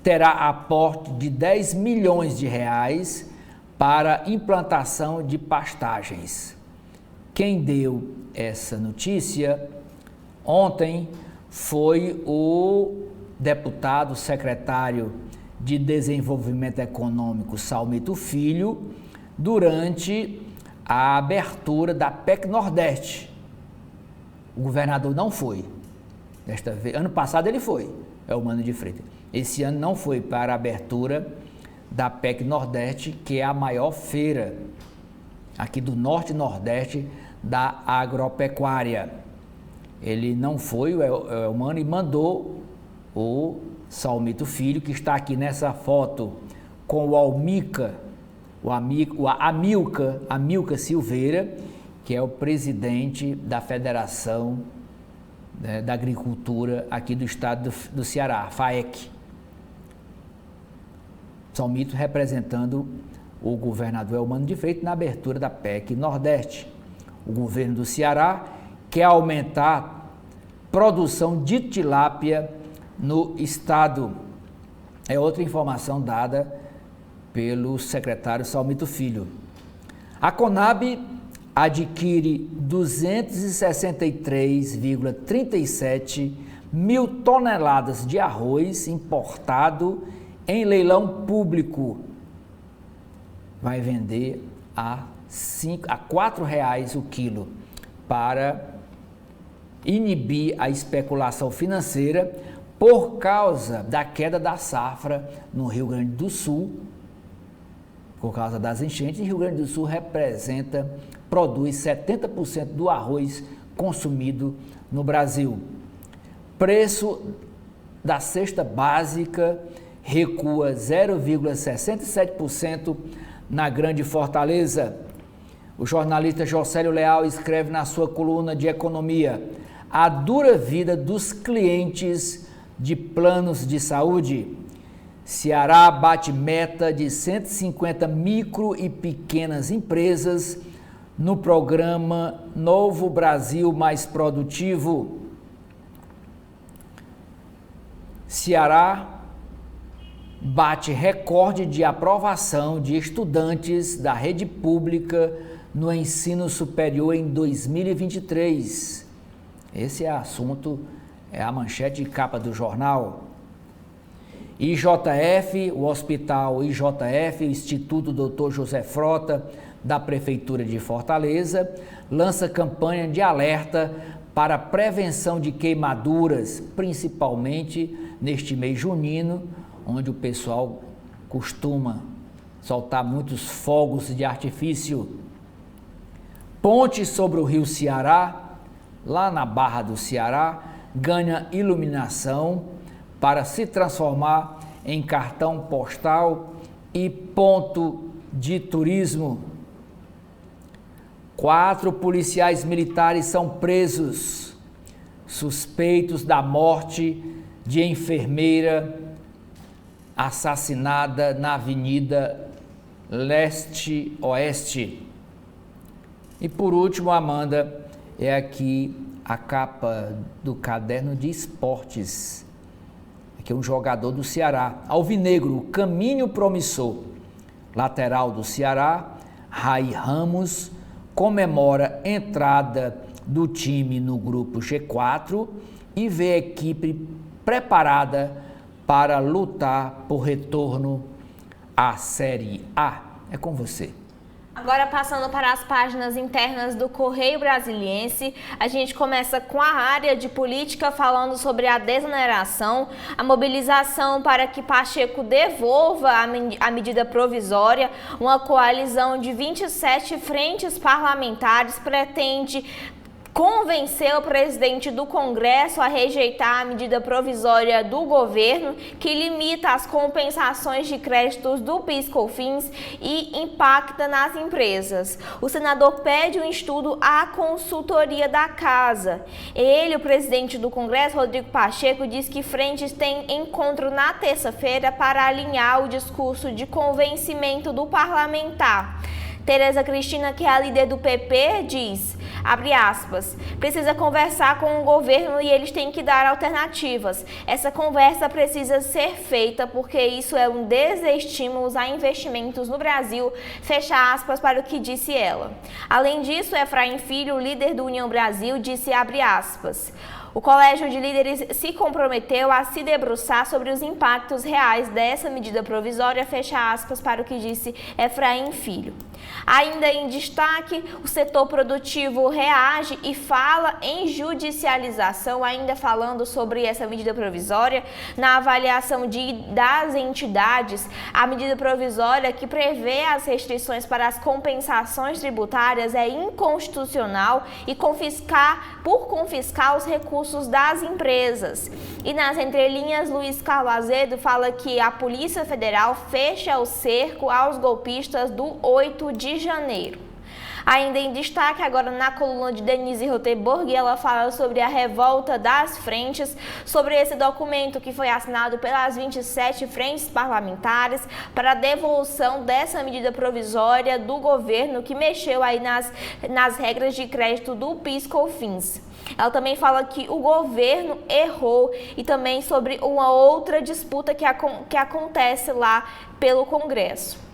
terá aporte de 10 milhões de reais para implantação de pastagens. Quem deu essa notícia ontem foi o deputado secretário de Desenvolvimento Econômico, Salmito Filho, durante a abertura da PEC Nordeste. O governador não foi. Desta vez, ano passado ele foi, Eumano de Freitas. Esse ano não foi para a abertura da PEC Nordeste, que é a maior feira aqui do Norte e Nordeste da agropecuária. Ele não foi, o Eumano, e mandou o Salmito Filho, que está aqui nessa foto com o Amilcar Silveira, que é o presidente da Federação, né, da Agricultura aqui do estado do Ceará, FAEC. Salmito representando o governador Eumano de Freitas na abertura da PEC Nordeste. O governo do Ceará quer aumentar a produção de tilápia no estado. É outra informação dada pelo secretário Salmito Filho. A Conab adquire 263,37 mil toneladas de arroz importado em leilão público. Vai vender a R$ 4,00 o quilo para inibir a especulação financeira por causa da queda da safra no Rio Grande do Sul. Por causa das enchentes, o Rio Grande do Sul produz 70% do arroz consumido no Brasil. Preço da cesta básica recua 0,67% na Grande Fortaleza. O jornalista Jocélio Leal escreve na sua coluna de economia: a dura vida dos clientes de planos de saúde. Ceará bate meta de 150 micro e pequenas empresas no programa Novo Brasil Mais Produtivo. Ceará bate recorde de aprovação de estudantes da rede pública no ensino superior em 2023. Esse é assunto, é a manchete de capa do jornal. IJF, o Hospital IJF, Instituto Dr. José Frota, da Prefeitura de Fortaleza, lança campanha de alerta para a prevenção de queimaduras, principalmente neste mês junino, onde o pessoal costuma soltar muitos fogos de artifício. Ponte sobre o rio Ceará, lá na Barra do Ceará, ganha iluminação para se transformar em cartão postal e ponto de turismo. 4 policiais militares são presos, suspeitos da morte de enfermeira assassinada na Avenida Leste-Oeste. E por último, Amanda, é aqui a capa do caderno de esportes. Aqui é um jogador do Ceará, alvinegro, caminho promissor. Lateral do Ceará, Rai Ramos, comemora entrada do time no grupo G4 e vê a equipe preparada para lutar por retorno à Série A. É com você. Agora, passando para as páginas internas do Correio Brasiliense, a gente começa com a área de política falando sobre a desoneração, a mobilização para que Pacheco devolva a medida provisória. Uma coalizão de 27 frentes parlamentares pretende convencer o presidente do Congresso a rejeitar a medida provisória do governo que limita as compensações de créditos do PIS/COFINS e impacta nas empresas. O senador pede um estudo à consultoria da Casa. Ele, o presidente do Congresso, Rodrigo Pacheco, diz que frentes têm encontro na terça-feira para alinhar o discurso de convencimento do parlamentar. Tereza Cristina, que é a líder do PP, diz, abre aspas, precisa conversar com o governo e eles têm que dar alternativas. Essa conversa precisa ser feita porque isso é um desestímulo a investimentos no Brasil, fecha aspas para o que disse ela. Além disso, Efraim Filho, líder do União Brasil, disse, abre aspas, o Colégio de Líderes se comprometeu a se debruçar sobre os impactos reais dessa medida provisória, fecha aspas para o que disse Efraim Filho. Ainda em destaque, o setor produtivo reage e fala em judicialização, ainda falando sobre essa medida provisória. Na avaliação das entidades, a medida provisória que prevê as restrições para as compensações tributárias é inconstitucional e confiscar os recursos das empresas. E nas entrelinhas, Luiz Carlos Azevedo fala que a Polícia Federal fecha o cerco aos golpistas do 8 de janeiro. Ainda em destaque, agora na coluna de Denise Rotenborg, ela fala sobre a revolta das frentes, sobre esse documento que foi assinado pelas 27 frentes parlamentares para a devolução dessa medida provisória do governo que mexeu aí nas regras de crédito do PIS/COFINS. Ela também fala que o governo errou e também sobre uma outra disputa que acontece lá pelo Congresso.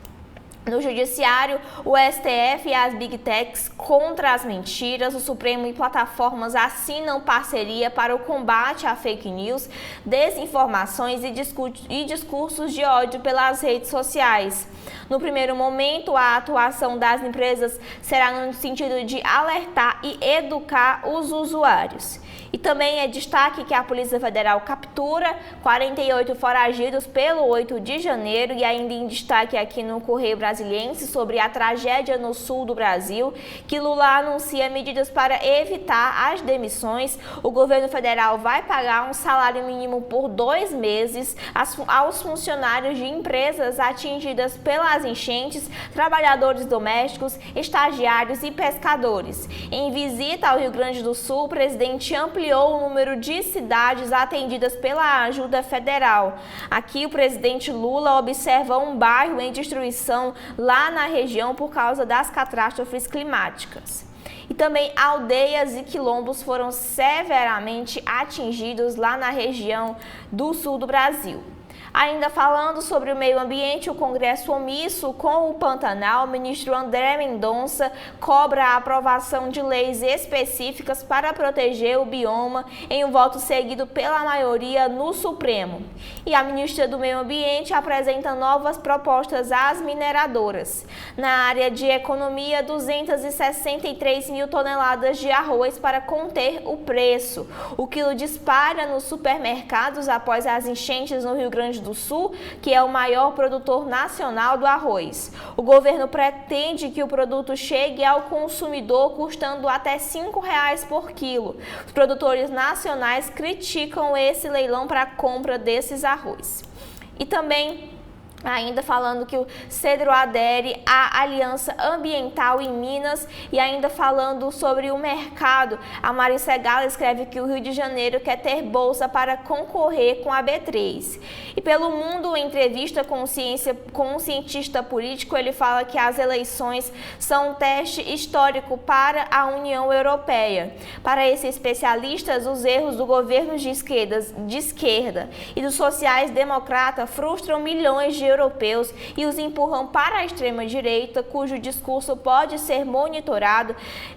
No Judiciário, o STF e as Big Techs contra as mentiras, o Supremo e plataformas assinam parceria para o combate à fake news, desinformações e discursos de ódio pelas redes sociais. No primeiro momento, a atuação das empresas será no sentido de alertar e educar os usuários. E também é destaque que a Polícia Federal captura 48 foragidos pelo 8 de janeiro e ainda em destaque aqui no Correio Brasiliense sobre a tragédia no sul do Brasil, que Lula anuncia medidas para evitar as demissões. O governo federal vai pagar um salário mínimo por 2 meses aos funcionários de empresas atingidas pelas enchentes, trabalhadores domésticos, estagiários e pescadores. Em visita ao Rio Grande do Sul, o presidente ampliou o número de cidades atendidas pela ajuda federal. Aqui o presidente Lula observa um bairro em destruição lá na região por causa das catástrofes climáticas. E também aldeias e quilombos foram severamente atingidos lá na região do sul do Brasil. Ainda falando sobre o meio ambiente, o Congresso omisso com o Pantanal, o ministro André Mendonça cobra a aprovação de leis específicas para proteger o bioma em um voto seguido pela maioria no Supremo. E a ministra do Meio Ambiente apresenta novas propostas às mineradoras. Na área de economia, 263 mil toneladas de arroz para conter o preço. O quilo dispara nos supermercados após as enchentes no Rio Grande do Sul, que é o maior produtor nacional do arroz. O governo pretende que o produto chegue ao consumidor custando até R$ 5,00 por quilo. Os produtores nacionais criticam esse leilão para a compra desses arroz. E também ainda falando que o Cedro adere à Aliança Ambiental em Minas e ainda falando sobre o mercado, a Mari Segala escreve que o Rio de Janeiro quer ter bolsa para concorrer com a B3. E pelo Mundo, em entrevista com um cientista político, ele fala que as eleições são um teste histórico para a União Europeia. Para esses especialistas, os erros do governo de esquerda e dos sociais-democratas frustram milhões de europeus e os empurram para a extrema-direita, cujo discurso pode ser monitorado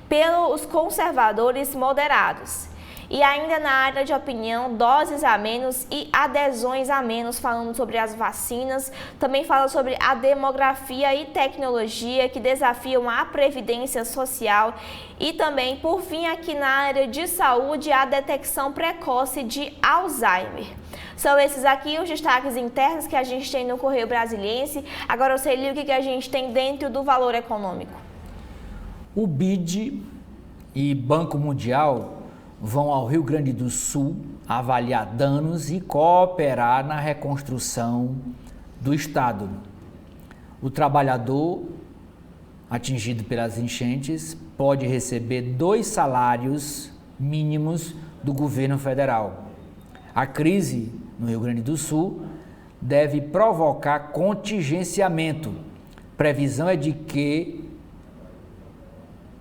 pelos conservadores moderados. E ainda na área de opinião, doses a menos e adesões a menos, falando sobre as vacinas. Também fala sobre a demografia e tecnologia que desafiam a previdência social. E também, por fim, aqui na área de saúde, a detecção precoce de Alzheimer. São esses aqui os destaques internos que a gente tem no Correio Brasiliense. Agora eu sei, Lio, o que a gente tem dentro do valor econômico. O BID e Banco Mundial vão ao Rio Grande do Sul avaliar danos e cooperar na reconstrução do estado. O trabalhador atingido pelas enchentes pode receber 2 salários mínimos do governo federal. A crise no Rio Grande do Sul deve provocar contingenciamento. Previsão é de que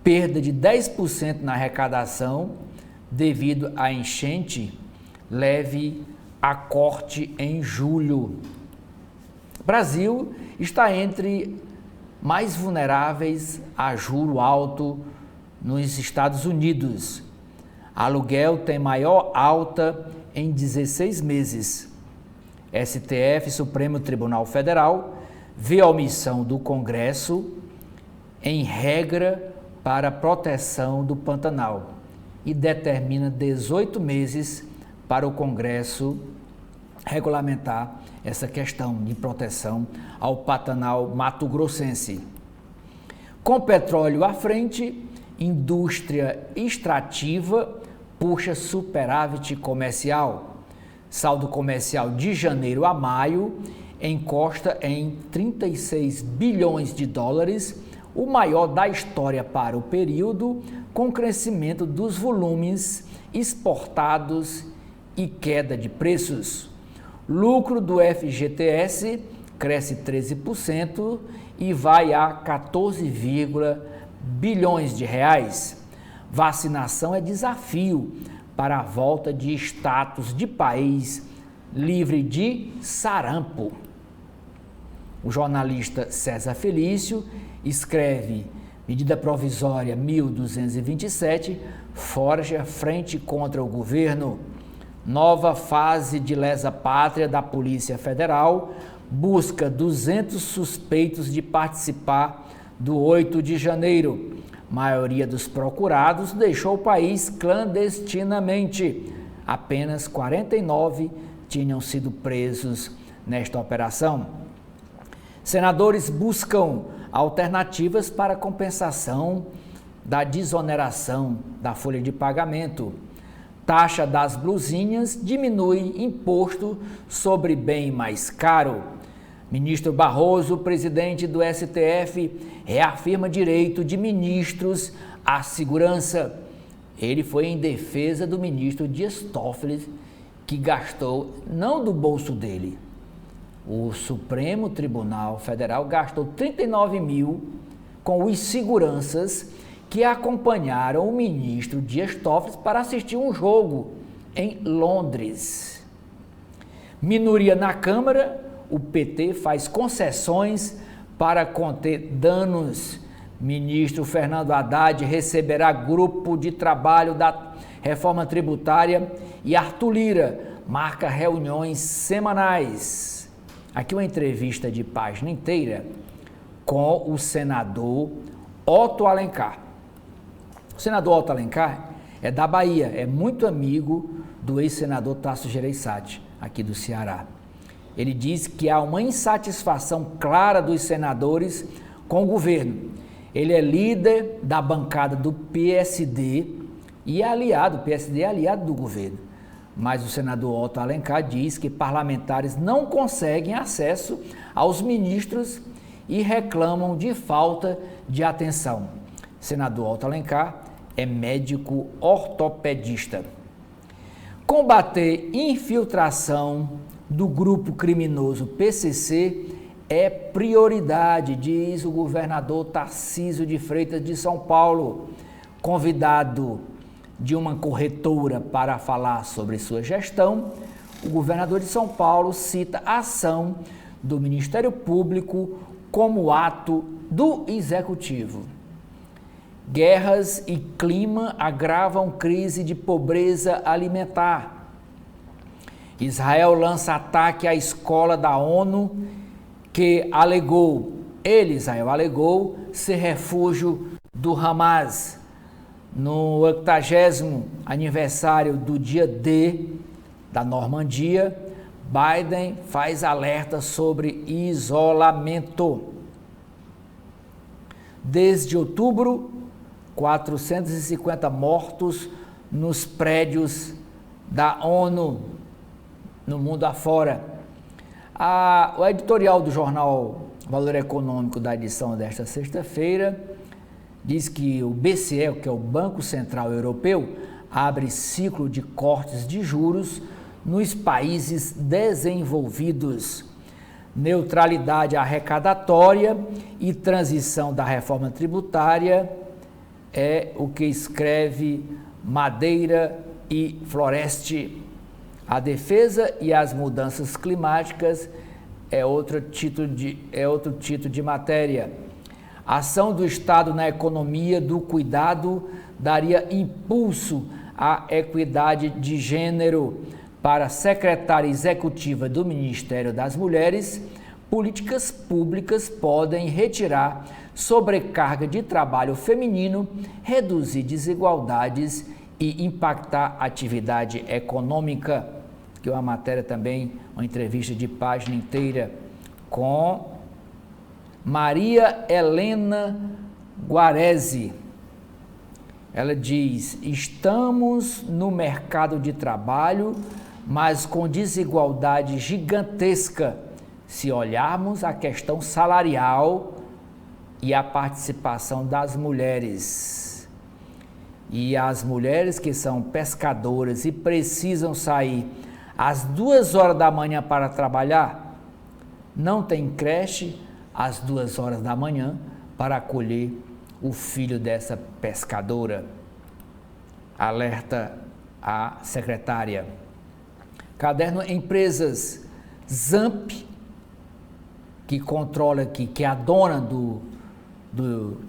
perda de 10% na arrecadação devido à enchente leve a corte em julho. Brasil está entre mais vulneráveis a juro alto nos Estados Unidos. Aluguel tem maior alta em 16 meses. STF, Supremo Tribunal Federal, vê a omissão do Congresso em regra para proteção do Pantanal e determina 18 meses para o Congresso regulamentar essa questão de proteção ao Pantanal mato-grossense. Com petróleo à frente, indústria extrativa puxa superávit comercial. Saldo comercial de janeiro a maio encosta em 36 bilhões de dólares, o maior da história para o período, com crescimento dos volumes exportados e queda de preços. Lucro do FGTS cresce 13% e vai a 14, bilhões de reais. Vacinação é desafio para a volta de status de país livre de sarampo. O jornalista César Felício escreve: medida provisória 1227 forja frente contra o governo. Nova fase de lesa-pátria da Polícia Federal busca 200 suspeitos de participar do 8 de janeiro. Maioria dos procurados deixou o país clandestinamente. Apenas 49 tinham sido presos nesta operação. Senadores buscam alternativas para compensação da desoneração da folha de pagamento. Taxa das blusinhas diminui imposto sobre bem mais caro. Ministro Barroso, presidente do STF, reafirma direito de ministros à segurança. Ele foi em defesa do ministro Dias Toffoli, que gastou não do bolso dele. O Supremo Tribunal Federal gastou 39 mil com os seguranças que acompanharam o ministro Dias Toffoli para assistir um jogo em Londres. Minoria na Câmara, o PT faz concessões para conter danos. Ministro Fernando Haddad receberá grupo de trabalho da reforma tributária e Arthur Lira marca reuniões semanais. Aqui uma entrevista de página inteira com o senador Otto Alencar. O senador Otto Alencar é da Bahia, é muito amigo do ex-senador Tasso Gereissati, aqui do Ceará. Ele diz que há uma insatisfação clara dos senadores com o governo. Ele é líder da bancada do PSD e é aliado, o PSD é aliado do governo. Mas o senador Otto Alencar diz que parlamentares não conseguem acesso aos ministros e reclamam de falta de atenção. Senador Otto Alencar é médico ortopedista. Combater infiltração do grupo criminoso PCC é prioridade, diz o governador Tarcísio de Freitas de São Paulo. Convidado de uma corretora para falar sobre sua gestão, o governador de São Paulo cita a ação do Ministério Público como ato do Executivo. Guerras e clima agravam crise de pobreza alimentar. Israel lança ataque à escola da ONU que Israel alegou ser refúgio do Hamas. No 80º aniversário do dia D da Normandia, Biden faz alerta sobre isolamento. Desde outubro, 450 mortos nos prédios da ONU, no mundo afora. O editorial do jornal Valor Econômico da edição desta sexta-feira diz que o BCE, que é o Banco Central Europeu, abre ciclo de cortes de juros nos países desenvolvidos. Neutralidade arrecadatória e transição da reforma tributária é o que escreve Madeira e Floreste. A defesa e as mudanças climáticas é outro título de matéria. Ação do Estado na economia do cuidado daria impulso à equidade de gênero. Para a secretária executiva do Ministério das Mulheres, políticas públicas podem retirar sobrecarga de trabalho feminino, reduzir desigualdades e impactar a atividade econômica. Que é uma matéria também, uma entrevista de página inteira com Maria Helena Guarese. Ela diz: estamos no mercado de trabalho, mas com desigualdade gigantesca se olharmos a questão salarial e a participação das mulheres. E as mulheres que são pescadoras e precisam sair às 2 horas da manhã para trabalhar, não tem creche às 2 horas da manhã para acolher o filho dessa pescadora. Alerta a secretária. Caderno Empresas, Zamp, que controla, que é a dona do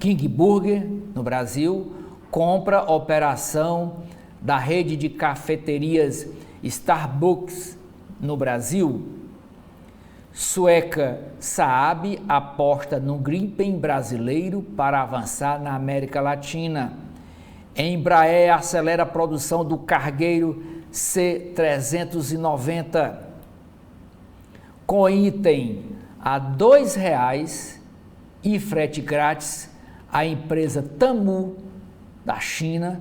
King Burger no Brasil, compra a operação da rede de cafeterias Starbucks no Brasil. Sueca Saab aposta no Gripen brasileiro para avançar na América Latina. Embraer acelera a produção do cargueiro C-390. Com item a R$ 2,00 e frete grátis, a empresa Temu da China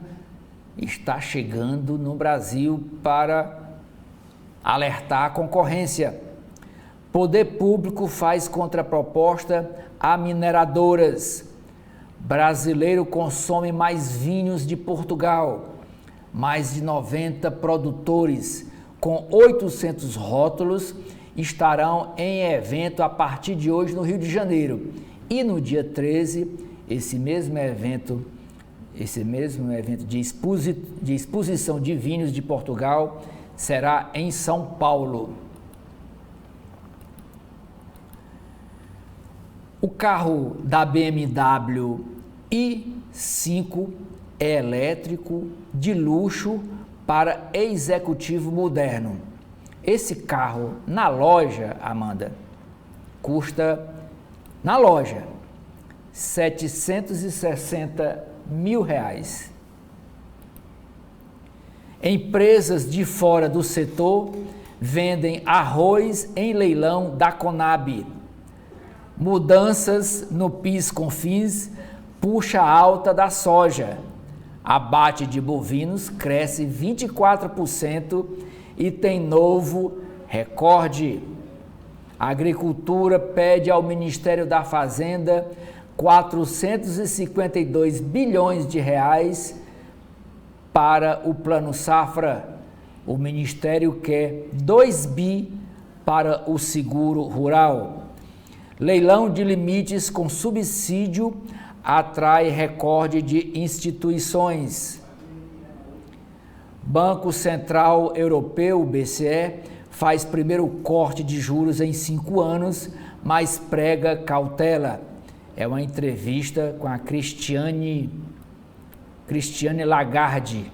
está chegando no Brasil para alertar a concorrência. Poder Público faz contraproposta a mineradoras. Brasileiro consome mais vinhos de Portugal. Mais de 90 produtores com 800 rótulos estarão em evento a partir de hoje no Rio de Janeiro. E no dia 13, esse mesmo evento esse mesmo evento de exposição de vinhos de Portugal será em São Paulo. O carro da BMW i5 é elétrico, de luxo para executivo moderno. Esse carro na loja, Amanda, custa na loja R$ 760 mil. Empresas de fora do setor vendem arroz em leilão da Conab. Mudanças no PIS/COFINS puxa alta da soja. Abate de bovinos cresce 24% e tem novo recorde. A agricultura pede ao Ministério da Fazenda 452 bilhões de reais para o Plano Safra. O Ministério quer 2 bi para o seguro rural. Leilão de limites com subsídio atrai recorde de instituições. Banco Central Europeu, BCE, faz primeiro corte de juros em 5 anos, mas prega cautela. É uma entrevista com a Christine Lagarde.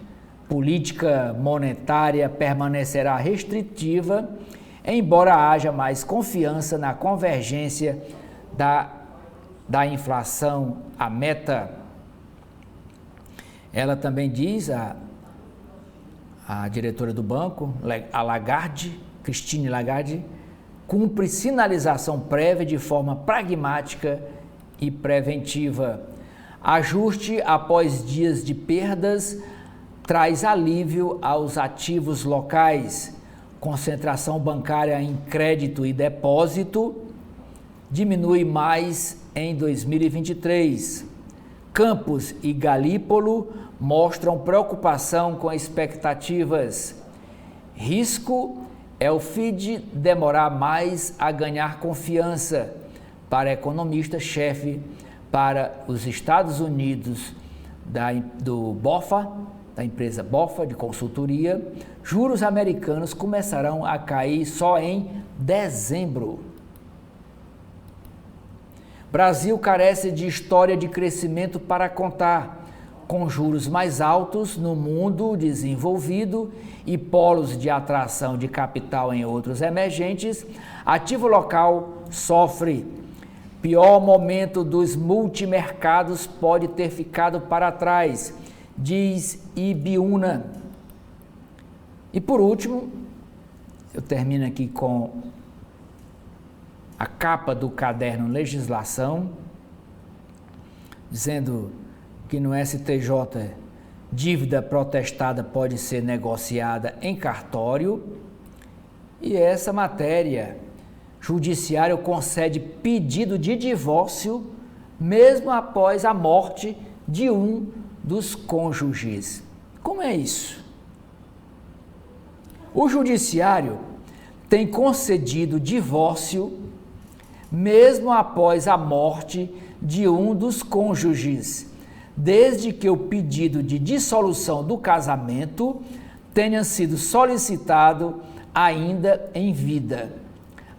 Política monetária permanecerá restritiva, embora haja mais confiança na convergência da inflação à meta. Ela também diz, a diretora do banco, a Lagarde, Christine Lagarde, cumpre sinalização prévia de forma pragmática e preventiva. Ajuste após dias de perdas traz alívio aos ativos locais. Concentração bancária em crédito e depósito diminui mais em 2023. Campos e Galípolo mostram preocupação com expectativas. Risco é o FID demorar mais a ganhar confiança. Para economista-chefe para os Estados Unidos do BOFA, da empresa BOFA de consultoria, juros americanos começarão a cair só em dezembro. Brasil carece de história de crescimento para contar. Com juros mais altos no mundo desenvolvido e polos de atração de capital em outros emergentes, ativo local sofre. Pior momento dos multimercados pode ter ficado para trás, diz Ibiúna. E por último, eu termino aqui com a capa do caderno Legislação, dizendo que no STJ dívida protestada pode ser negociada em cartório. E essa matéria, Judiciário concede pedido de divórcio mesmo após a morte de um dos cônjuges. Como é isso? O Judiciário tem concedido divórcio mesmo após a morte de um dos cônjuges, desde que o pedido de dissolução do casamento tenha sido solicitado ainda em vida.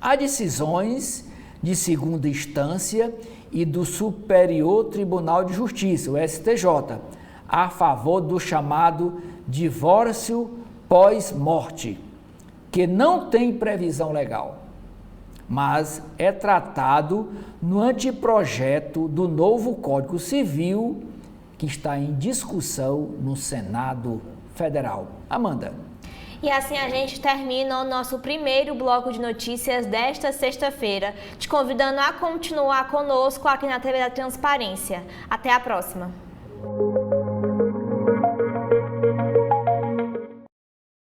Há decisões de segunda instância e do Superior Tribunal de Justiça, o STJ, a favor do chamado divórcio pós-morte, que não tem previsão legal, mas é tratado no anteprojeto do novo Código Civil que está em discussão no Senado Federal. Amanda. E assim a gente termina o nosso primeiro bloco de notícias desta sexta-feira, te convidando a continuar conosco aqui na TV da Transparência. Até a próxima!